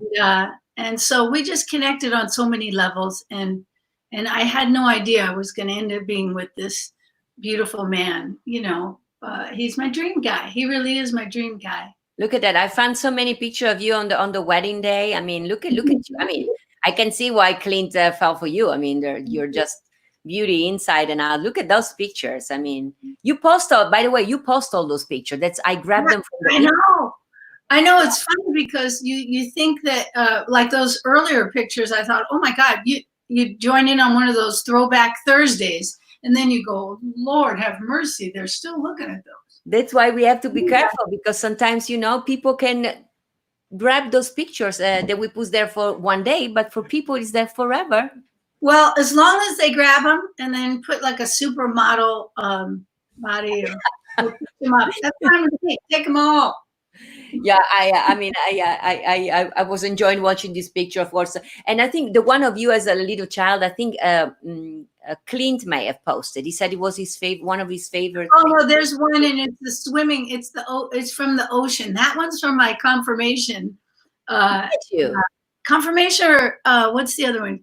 Speaker 3: And so we just connected on so many levels, and I had no idea I was going to end up being with this beautiful man. He's my dream guy. He really is my dream guy.
Speaker 2: Look at that! I found so many pictures of you on the wedding day. I mean, look at you. I mean, I can see why Clint fell for you. I mean, you're just beauty inside and out. Look at those pictures. I mean, you post all. By the way, you post all those pictures. I grabbed them from the.
Speaker 3: I know it's funny because you think that like those earlier pictures, I thought, oh my God, you join in on one of those throwback Thursdays, and then you go, Lord have mercy, they're still looking at those.
Speaker 2: That's why we have to be careful, because sometimes people can grab those pictures that we put there for one day, but for people it's there forever.
Speaker 3: Well, as long as they grab them and then put like a supermodel body or put them up, that's fine with me. Take them all.
Speaker 2: Yeah, I was enjoying watching this picture, of course, and I think the one of you as a little child, I think Clint may have posted. He said it was one of his favorite.
Speaker 3: Oh no, there's one, and it's the swimming. It's from the ocean. That one's from my confirmation. Confirmation, or what's the other one?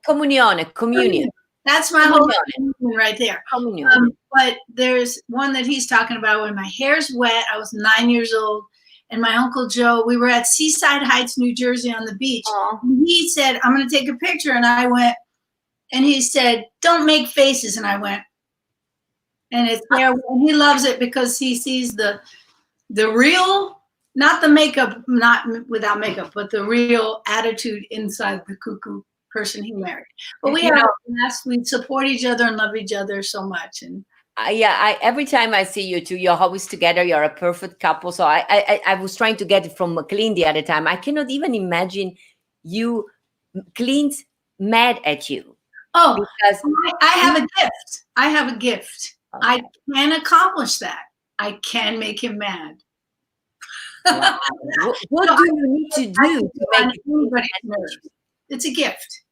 Speaker 2: Communion.
Speaker 3: That's my whole communion right there.
Speaker 2: Communion.
Speaker 3: But there's one that he's talking about when my hair's wet. I was 9 years old, and my Uncle Joe, we were at Seaside Heights, New Jersey on the beach. And he said, I'm going to take a picture. And I went, and he said, don't make faces. And I went, and it's there. And he loves it because he sees the real, not the makeup, not without makeup, but the real attitude inside the cuckoo person he married. But we
Speaker 2: You
Speaker 3: have
Speaker 2: know,
Speaker 3: a blast. We support each other and love each other so much. And
Speaker 2: every time I see you two, you're always together. You're a perfect couple. So I was trying to get it from McLean the other time. I cannot even imagine you, Clint, mad at you
Speaker 3: oh,
Speaker 2: because
Speaker 3: I have a gift. I have a gift. I
Speaker 2: okay.
Speaker 3: can accomplish that. I can make him mad.
Speaker 2: Wow. What
Speaker 3: So
Speaker 2: do you need to
Speaker 3: I
Speaker 2: do
Speaker 3: can
Speaker 2: to
Speaker 3: on
Speaker 2: make it
Speaker 3: anybody's
Speaker 2: mad at
Speaker 3: nerves.
Speaker 2: you?
Speaker 3: It's a gift.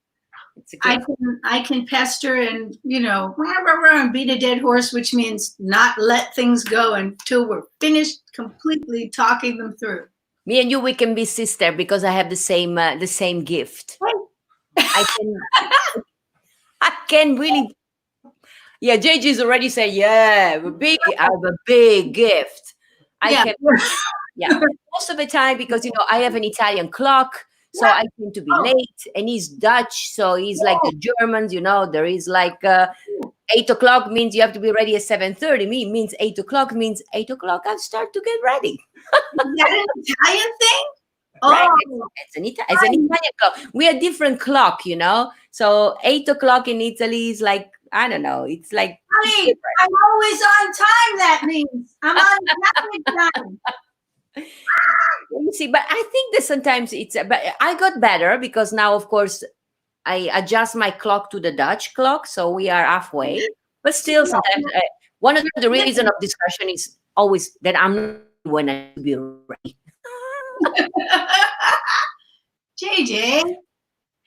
Speaker 2: It's a gift.
Speaker 3: I can pester and and beat a dead horse, which means not let things go until we're finished completely talking them through.
Speaker 2: Me and you, we can be sister because I have the same gift. I can really. Yeah, JJ's already said, yeah, I have a big gift. I
Speaker 3: Yeah.
Speaker 2: can, yeah, most of the time because I have an Italian clock, so I tend to be
Speaker 3: Oh.
Speaker 2: late, and he's Dutch, so he's like the Germans. There is like 8 o'clock means you have to be ready at 7:30. Me means 8 o'clock means 8 o'clock. I start to get ready.
Speaker 3: Is that an Italian thing?
Speaker 2: Right,
Speaker 3: Oh,
Speaker 2: it's an Italian clock. We are different clock, So 8 o'clock in Italy is like, I don't know. It's like
Speaker 3: honey, I'm always on time. That means I'm on time.
Speaker 2: you see, but I think that sometimes but I got better because now, of course, I adjust my clock to the Dutch clock, so we are halfway. But still, sometimes one of the reason of discussion is always that I'm not when I should be ready.
Speaker 3: JJ.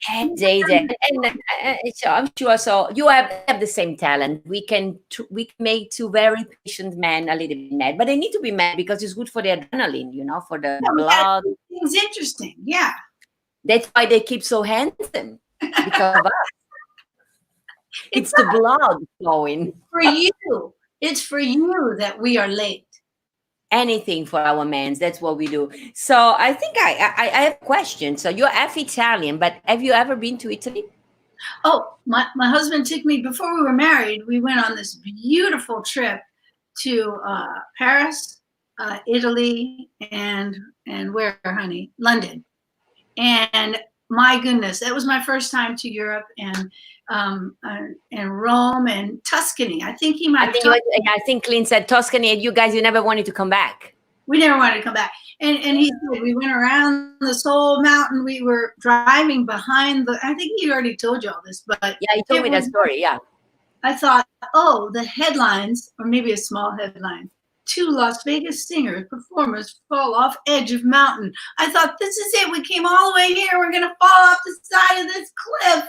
Speaker 2: JJ, and so I'm sure. So you have the same talent. We can make two very patient men a little bit mad, but they need to be mad because it's good for the adrenaline, for the blood.
Speaker 3: Things interesting, yeah.
Speaker 2: That's why they keep so handsome because of us. It's the blood flowing.
Speaker 3: For you, it's for you that we are late.
Speaker 2: Anything for our mans. That's what we do. So I think I have a question. So you're half Italian, but have you ever been to Italy?
Speaker 3: Oh, my husband took me, before we were married, we went on this beautiful trip to Paris, Italy, and where, honey? London. And my goodness, that was my first time to Europe and Rome and Tuscany. I think he might have
Speaker 2: I think Clint said Tuscany, and you never wanted to come back.
Speaker 3: We never wanted to come back. And he said we went around this whole mountain. We were driving behind I think he already told you all this, but
Speaker 2: yeah, he told me that story. Yeah.
Speaker 3: I thought, oh, the headlines, or maybe a small headline: 2 Las Vegas singers, performers fall off edge of mountain. I thought, this is it. We came all the way here. We're going to fall off the side of this cliff.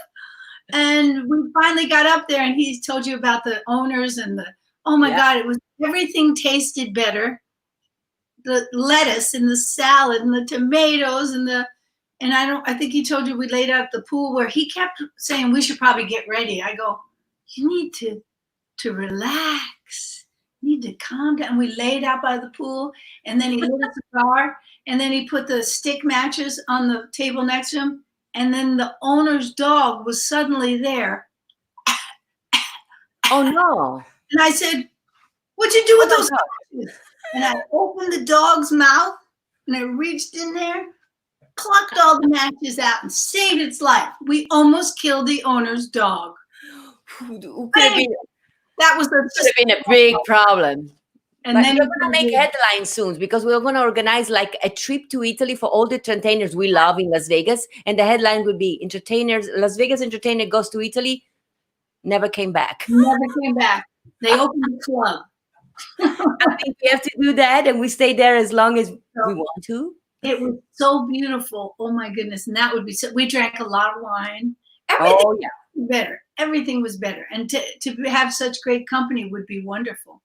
Speaker 3: And we finally got up there, and he told you about the owners and oh my God, everything tasted better. The lettuce and the salad and the tomatoes and I think he told you we laid out at the pool where he kept saying we should probably get ready. I go, you need to relax. You need to calm down. We laid out by the pool, and then he lit a cigar, and then he put the stick matches on the table next to him, and then the owner's dog was suddenly there.
Speaker 2: Oh no.
Speaker 3: And I said, what'd you do with those matches? And I opened the dog's mouth, and I reached in there, plucked all the matches out, and saved its life. We almost killed the owner's dog. That could
Speaker 2: have been a big problem.
Speaker 3: And
Speaker 2: but
Speaker 3: then
Speaker 2: we're going to make headlines soon because we're going to organize like a trip to Italy for all the entertainers we love in Las Vegas. And the headline would be Las Vegas entertainer goes to Italy, never came back.
Speaker 3: Never came back. They opened the club.
Speaker 2: I think we have to do that, and we stay there as long as we want to.
Speaker 3: It was so beautiful. Oh my goodness. And that would be we drank a lot of wine. Everything was better. And to have such great company would be wonderful.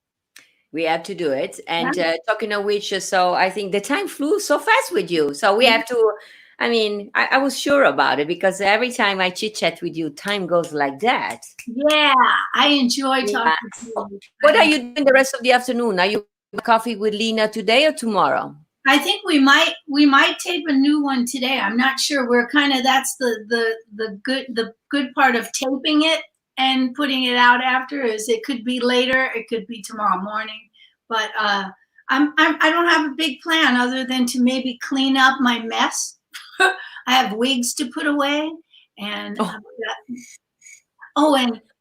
Speaker 2: We have to do it. And talking of which, so I think the time flew so fast with you. So we have to, I was sure about it because every time I chit chat with you, time goes like that.
Speaker 3: Yeah, I enjoy talking to you.
Speaker 2: What are you doing the rest of the afternoon? Are you coffee with Lena today or tomorrow?
Speaker 3: I think we might tape a new one today. I'm not sure. We're that's the good part of taping it and putting it out after is it could be later, it could be tomorrow morning. But I don't have a big plan other than to maybe clean up my mess. I have wigs to put away, And
Speaker 2: Oh,
Speaker 3: oh,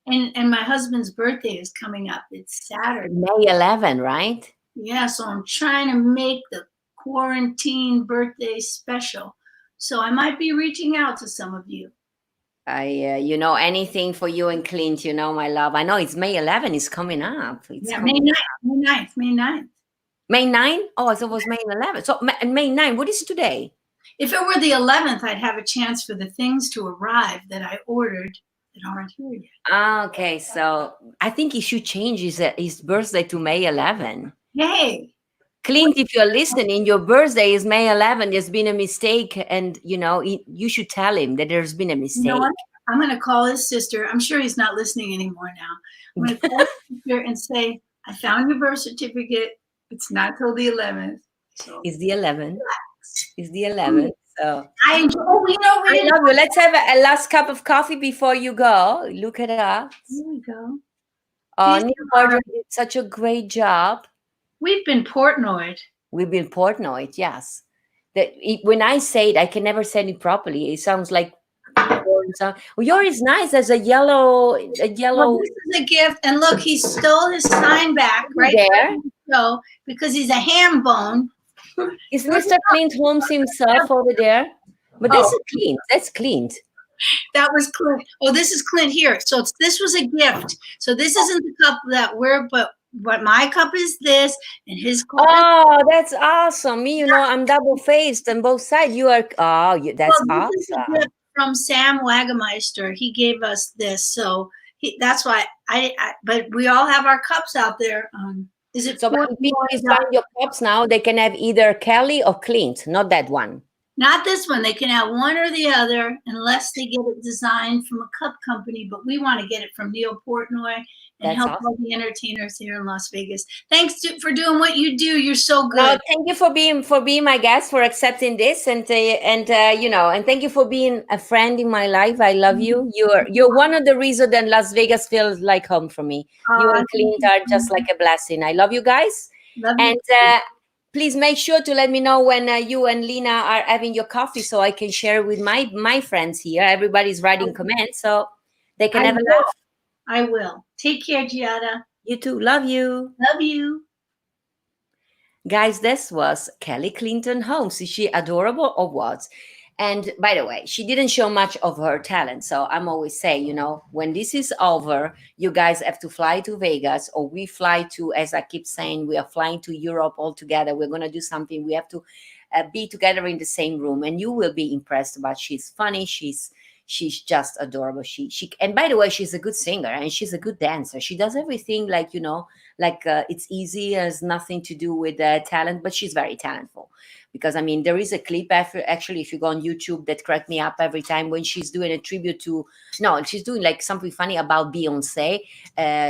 Speaker 3: and my husband's birthday is coming up. It's Saturday.
Speaker 2: May 11, right?
Speaker 3: Yeah, so I'm trying to make the quarantine birthday special. So I might be reaching out to some of you.
Speaker 2: Anything for you and Clint, my love. I know it's May 11 is coming up. It's
Speaker 3: Yeah,
Speaker 2: coming
Speaker 3: May 9th, May 9th.
Speaker 2: May 9? Oh, I thought it was May 11. So May 9, what is today?
Speaker 3: If it were the 11th, I'd have a chance for the things to arrive that I ordered that aren't here yet.
Speaker 2: Ah, okay, so I think he should change his birthday to May 11.
Speaker 3: Hey,
Speaker 2: Clint, if you're listening, your birthday is May 11. There's been a mistake, and you should tell him that there's been a
Speaker 3: you know
Speaker 2: mistake.
Speaker 3: what? I'm going to call his sister. I'm sure he's not listening anymore now. I'm going to call his sister and say, I found your birth certificate. It's not till the 11th. So
Speaker 2: It's the 11th. It's the 11th. So
Speaker 3: I enjoy. Oh,
Speaker 2: I love you. Let's have a last cup of coffee before you go. Look at us.
Speaker 3: Here we go.
Speaker 2: Neil Murder did such a great job.
Speaker 3: We've been Portnoyed.
Speaker 2: We've been Portnoy, yes. When I say it, I can never say it properly. It sounds like well, yours is nice as a yellow.
Speaker 3: Well, this is a gift, and look, he stole his sign back right
Speaker 2: there.
Speaker 3: So because he's a ham bone.
Speaker 2: Is Mr. Clint Holmes himself over there? But this is Clint. That's Clint.
Speaker 3: That was Clint. Oh, this is Clint here. So this was a gift. So this isn't the cup that but my cup is this, and his cup.
Speaker 2: Oh, that's awesome. Me, I'm double faced on both sides. You are. That's awesome.
Speaker 3: This is a gift from Sam Wagemeister. He gave us this, so that's why but we all have our cups out there. Is it
Speaker 2: so? When people find your cups now, they can have either Kelly or Clint, not that one.
Speaker 3: Not this one. They can have one or the other unless they get it designed from a cup company. But we want to get it from Neil Portnoy and help all the entertainers here in Las Vegas. Thanks for doing what you do. You're so good.
Speaker 2: No, thank you for being my guest, for accepting this, and thank you for being a friend in my life. I love you. You're one of the reasons that Las Vegas feels like home for me. You and Clint are just like a blessing. I love you guys.
Speaker 3: Love you.
Speaker 2: And please make sure to let me know when you and Lena are having your coffee so I can share with my friends here. Everybody's writing comments so they can have a laugh.
Speaker 3: I will. Take care, Giada.
Speaker 2: You too. Love you.
Speaker 3: Love you.
Speaker 2: Guys, this was Kelly Clinton Holmes. Is she adorable or what? And by the way, she didn't show much of her talent. So I'm always saying, when this is over, you guys have to fly to Vegas, or we fly to, as I keep saying, we are flying to Europe all together. We're going to do something. We have to be together in the same room, and you will be impressed about. She's funny. She's just adorable. She and by the way, she's a good singer and she's a good dancer. She does everything like it's easy, has nothing to do with talent, but she's very talentful. Because there is a clip actually, if you go on YouTube, that cracked me up every time when she's doing a tribute to she's doing like something funny about Beyonce.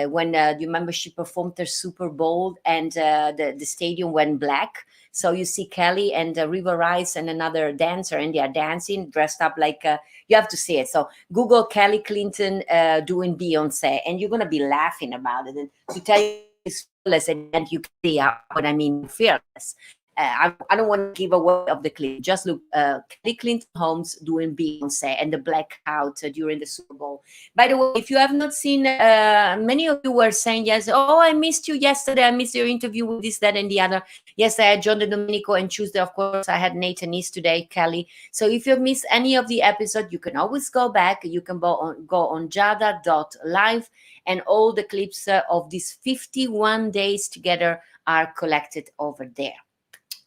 Speaker 2: When you remember she performed her Super Bowl and the stadium went black. So you see Kelly and River Rice and another dancer, and they are dancing dressed up like you have to see it. So Google Kelly Clinton doing Beyonce, and you're gonna be laughing about it. And to tell you it's fearless, and you can see what I mean, fearless. I don't want to give away of the clip. Just look, Kelly Clinton Holmes doing Beyonce and the blackout during the Super Bowl. By the way, if you have not seen, many of you were saying, yes, oh, I missed you yesterday. I missed your interview with this, that, and the other. Yes, I had John De Domenico, and Tuesday, of course, I had Nathan East today, Kelly. So if you've missed any of the episode, you can always go back. You can go on giada.live, and all the clips of these 51 days together are collected over there.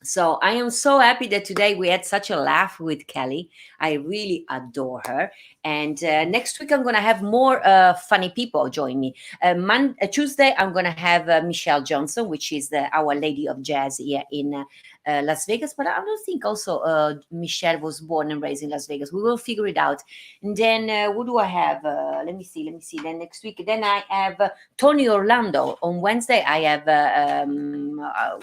Speaker 2: So I am so happy that today we had such a laugh with Kelly. I really adore her. And next week, I'm going to have more funny people join me. Tuesday, I'm going to have Michelle Johnson, which is Our Lady of Jazz here in Las Vegas. But I don't think also Michelle was born and raised in Las Vegas. We will figure it out. And then what do I have? Let me see. Then next week, then I have Tony Orlando. On Wednesday, I have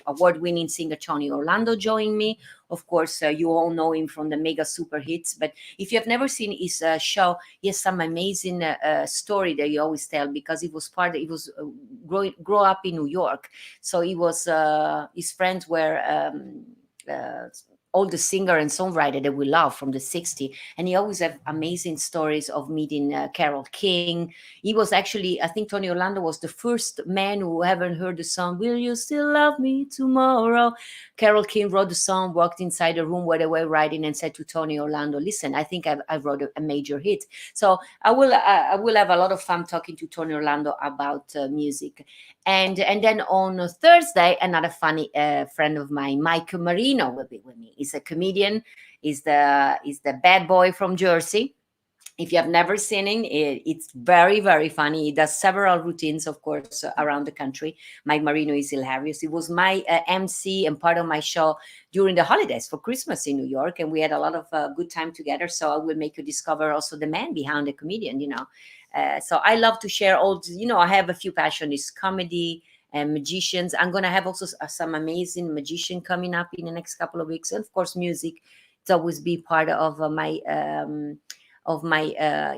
Speaker 2: award-winning singer Tony Orlando join me. Of course, you all know him from the mega super hits. But if you have never seen his show, he has some amazing story that he always tell, because he was grow up in New York. So he was his friends were all the singer and songwriter that we love from the 60s. And he always have amazing stories of meeting Carole King. He was actually, I think Tony Orlando was the first man who ever heard the song, Will You Still Love Me Tomorrow? Carole King wrote the song, walked inside the room where they were writing and said to Tony Orlando, listen, I think I wrote a major hit. So I will have a lot of fun talking to Tony Orlando about music. And then on Thursday, another funny friend of mine, Mike Marino, will be with me. He's a comedian. He's the bad boy from Jersey. If you have never seen him, it's very, very funny. He does several routines, of course, around the country. Mike Marino is hilarious. He was my MC and part of my show during the holidays for Christmas in New York. And we had a lot of good time together. So I will make you discover also the man behind the comedian, So I love to share I have a few passions, comedy and magicians. I'm going to have also some amazing magician coming up in the next couple of weeks. And of course, music. It's always be part of my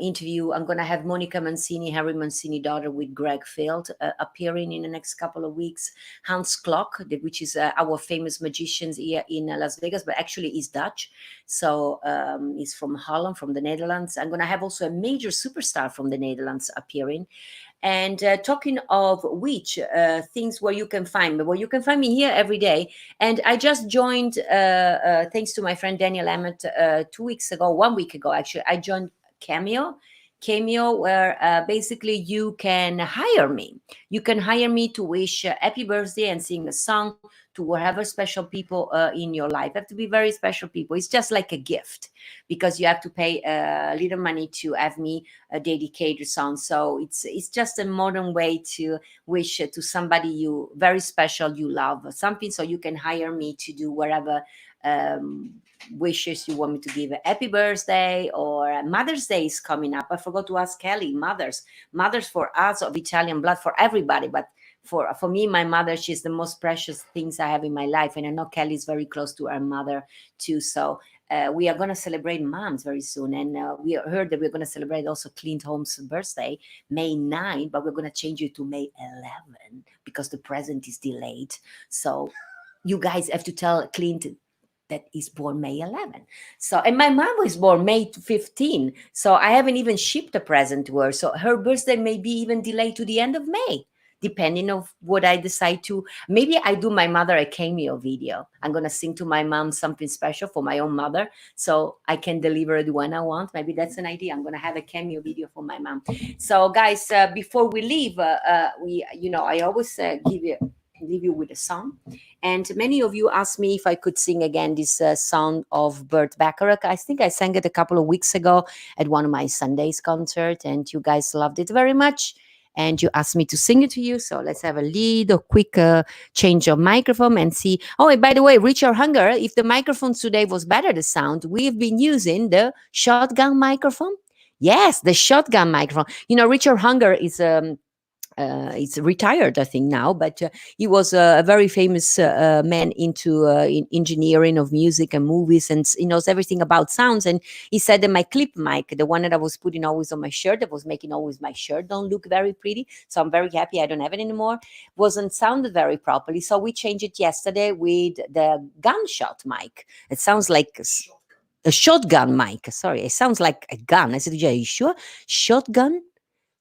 Speaker 2: interview. I'm going to have Monica Mancini, Harry Mancini daughter, with Greg Field appearing in the next couple of weeks. Hans Klok, which is our famous magician here in Las Vegas, but actually is Dutch. So he's from Holland, from the Netherlands. I'm going to have also a major superstar from the Netherlands appearing. And talking of which, things where you can find me. Well, you can find me here every day. And I just joined, thanks to my friend Daniel Emmett, 1 week ago, actually, I joined Cameo, where basically you can hire me. You can hire me to wish happy birthday and sing a song to whatever special people in your life. Have to be very special people. It's just like a gift, because you have to pay a little money to have me dedicate a song. So it's just a modern way to wish to somebody you very special, you love something. So you can hire me to do whatever wishes you want me to give. A happy birthday, or Mother's Day is coming up. I forgot to ask Kelly. Mothers for us of Italian blood, for everybody, but for me, my mother, she's the most precious things I have in my life. And I know Kelly is very close to her mother too. So we are going to celebrate moms very soon. And we heard that we're going to celebrate also Clint Holmes' birthday, May 9, but we're going to change it to May 11 because the present is delayed. So you guys have to tell Clint that is born May 11. So, and my mom was born May 15. So I haven't even shipped a present to her. So her birthday may be even delayed to the end of May, depending on what I decide to. Maybe I do my mother a cameo video. I'm going to sing to my mom something special for my own mother, so I can deliver it when I want. Maybe that's an idea. I'm going to have a cameo video for my mom. So guys, before we leave, I always leave you with a song. And many of you asked me if I could sing again this song of Burt Bacharach. I think I sang it a couple of weeks ago at one of my Sundays concert, and you guys loved it very much. And you asked me to sing it to you. So let's have a little quick change of microphone and see. Oh, and by the way, Richard Hunger, if the microphone today was better, the sound, we've been using the shotgun microphone. Yes, the shotgun microphone. Richard Hunger is he's retired, I think now, but he was a very famous man into engineering of music and movies, and he knows everything about sounds. And he said that my clip mic, the one that I was putting always on my shirt, that was making always my shirt don't look very pretty. So I'm very happy I don't have it anymore. Wasn't sounded very properly. So we changed it yesterday with the gunshot mic. It sounds like a shotgun mic. Sorry, it sounds like a gun. I said, yeah, are you sure? Shotgun?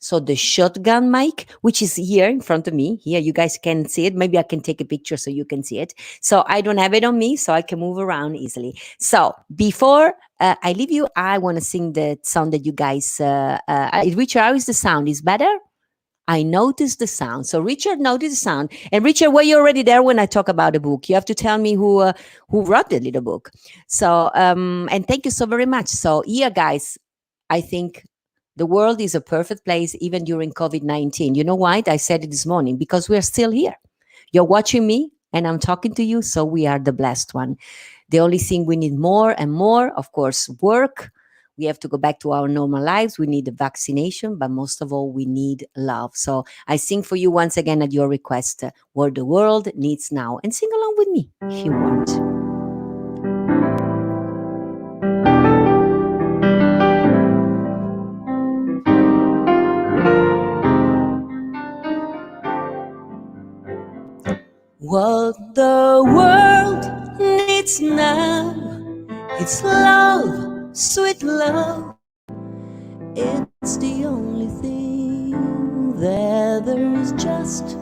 Speaker 2: So the shotgun mic, which is here in front of me, here you guys can see it. Maybe I can take a picture so you can see it. So I don't have it on me, so I can move around easily. So before I leave you, I want to sing the song that you guys, Richard, how is the sound? Is better? I noticed the sound. So Richard noticed the sound. And Richard, were you already there when I talk about the book? You have to tell me who wrote the little book. So, and thank you so very much. So yeah, guys, I think the world is a perfect place, even during COVID-19. You know why? I said it this morning, because we're still here. You're watching me and I'm talking to you, so we are the blessed one. The only thing we need more and more, of course, work. We have to go back to our normal lives. We need the vaccination, but most of all, we need love. So I sing for you once again at your request, What the World Needs Now. And sing along with me if you want. What the world needs
Speaker 1: it's now. It's love, sweet love. It's the only thing that there's just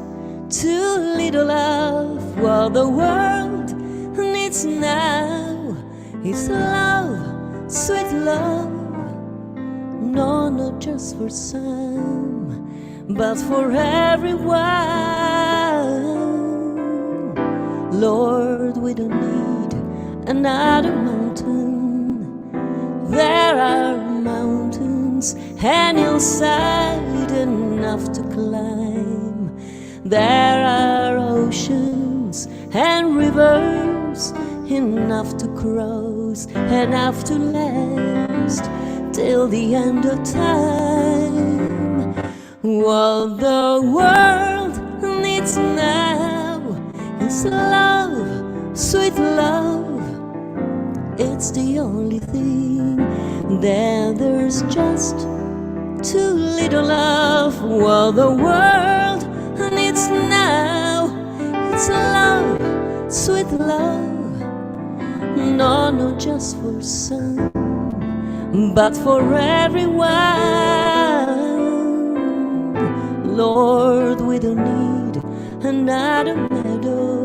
Speaker 1: too little of. What the world needs now is love, sweet love. No, not just for some, but for everyone. Lord, we don't need another mountain. There are mountains and hillside enough to climb. There are oceans and rivers enough to cross, enough to last till the end of time. What the world needs now is love, sweet love. It's the only thing that there's just too little of. What the world needs now, it's love, sweet love. No, not just for some, but for everyone. Lord, we don't need another meadow.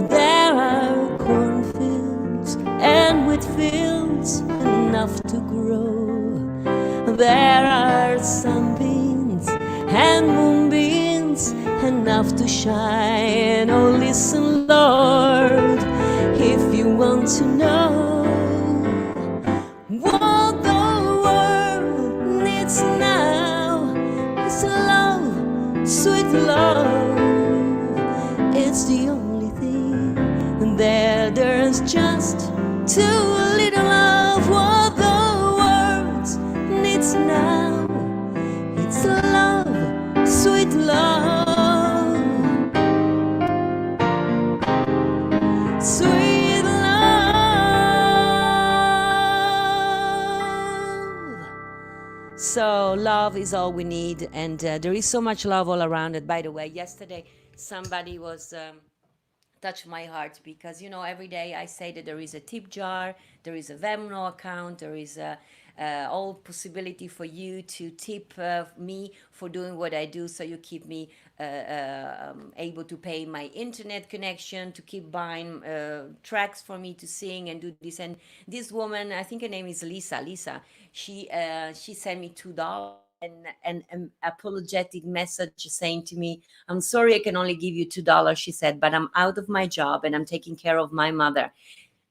Speaker 1: There are cornfields and wheat fields enough to grow. There are sunbeams and moonbeams enough to shine. Oh, listen, Lord, if you want to know what the world needs now, it's love, sweet love. It's the only thing that there's just too little of. What the world needs now, it's love, sweet love, sweet love. So love is all we need, and there is so much love all around it. By the way, yesterday somebody was touched my heart, because every day I say that there is a tip jar, there is a Venmo account, there is a all possibility for you to tip me for doing what I do, so you keep me able to pay my internet connection, to keep buying tracks for me to sing and do this. And this woman, I think her name is Lisa, she sent me $2 and an apologetic message saying to me, I'm sorry I can only give you $2, she said, but I'm out of my job and I'm taking care of my mother.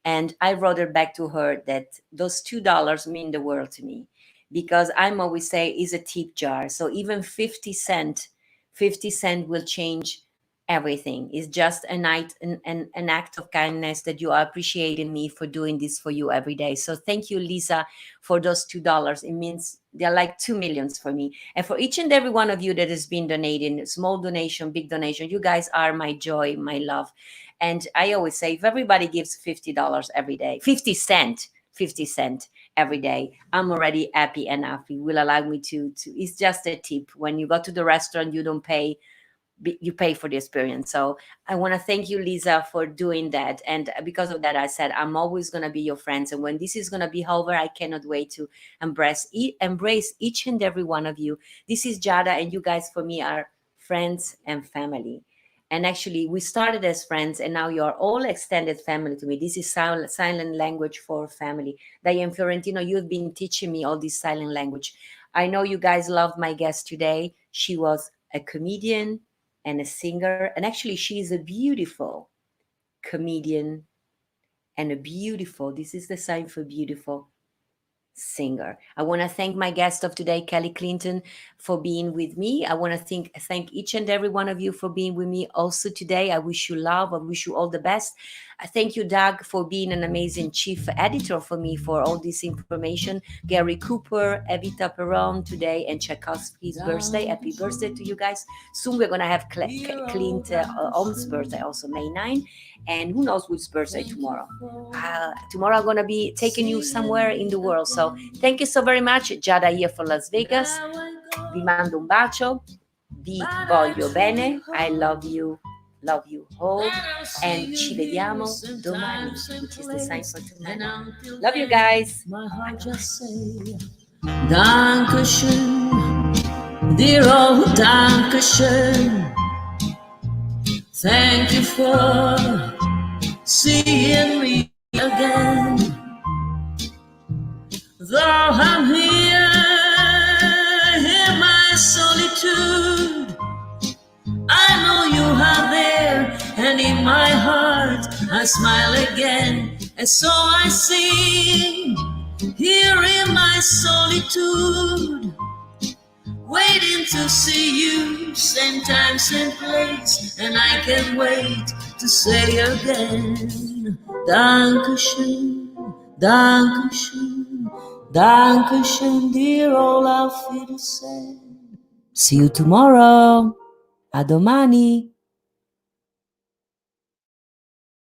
Speaker 1: And I wrote her back to her that those $2 mean the world to me, because I'm always say is a tip jar. So even 50 cent will change everything. It's just an act of kindness that you are appreciating me for doing this for you every day. So thank you, Lisa, for those $2. It means they're like 2 millions for me. And for each and every one of you that has been donating, small donation, big donation, you guys are my joy, my love. And I always say, if everybody gives $50 every day, 50 cent every day, I'm already happy enough. It will allow me to it's just a tip. When you go to the restaurant, you don't pay, you pay for the experience. So I want to thank you, Lisa, for doing that. And because of that, I said, I'm always going to be your friends. And when this is going to be over, I cannot wait to embrace each and every one of you. This is Giada, and you guys for me are friends and family. And actually, we started as friends, and now you're all extended family to me. This is silent language for family. Diane Fiorentino, you've been teaching me all this silent language. I know you guys loved my guest today. She was a comedian and a singer. And actually, she is a beautiful comedian and this is the sign for beautiful, singer. I want to thank my guest of today, Kelly Clinton, for being with me. I want to thank each and every one of you for being with me also today. I wish you love. I wish you all the best. I thank you, Doug, for being an amazing chief editor for me for all this information. Gary Cooper, Evita Perron today, and Tchaikovsky's birthday. Happy birthday to you guys. Soon we're going to have Clint Holmes' birthday, also May 9. And who knows which birthday tomorrow. Tomorrow I'm going to be taking you somewhere in the world. So thank you so very much. Giada here from Las Vegas. Vi mando un bacio. Vi voglio bene. I love you
Speaker 2: Love you all, and ci vediamo domani, which is the sign for tomorrow. Love you guys.
Speaker 1: My heart just say, Dankeschön, dear old Dankeschön. Thank you for seeing me again. Though I'm here in my solitude, I know you are there, and in my heart I smile again. And so I sing here in my solitude, waiting to see you, same time, same place, and I can't wait to say again, Dankeschön, Dankeschön, Dankeschön, dear old Auf Wiedersehen. See you tomorrow. A domani.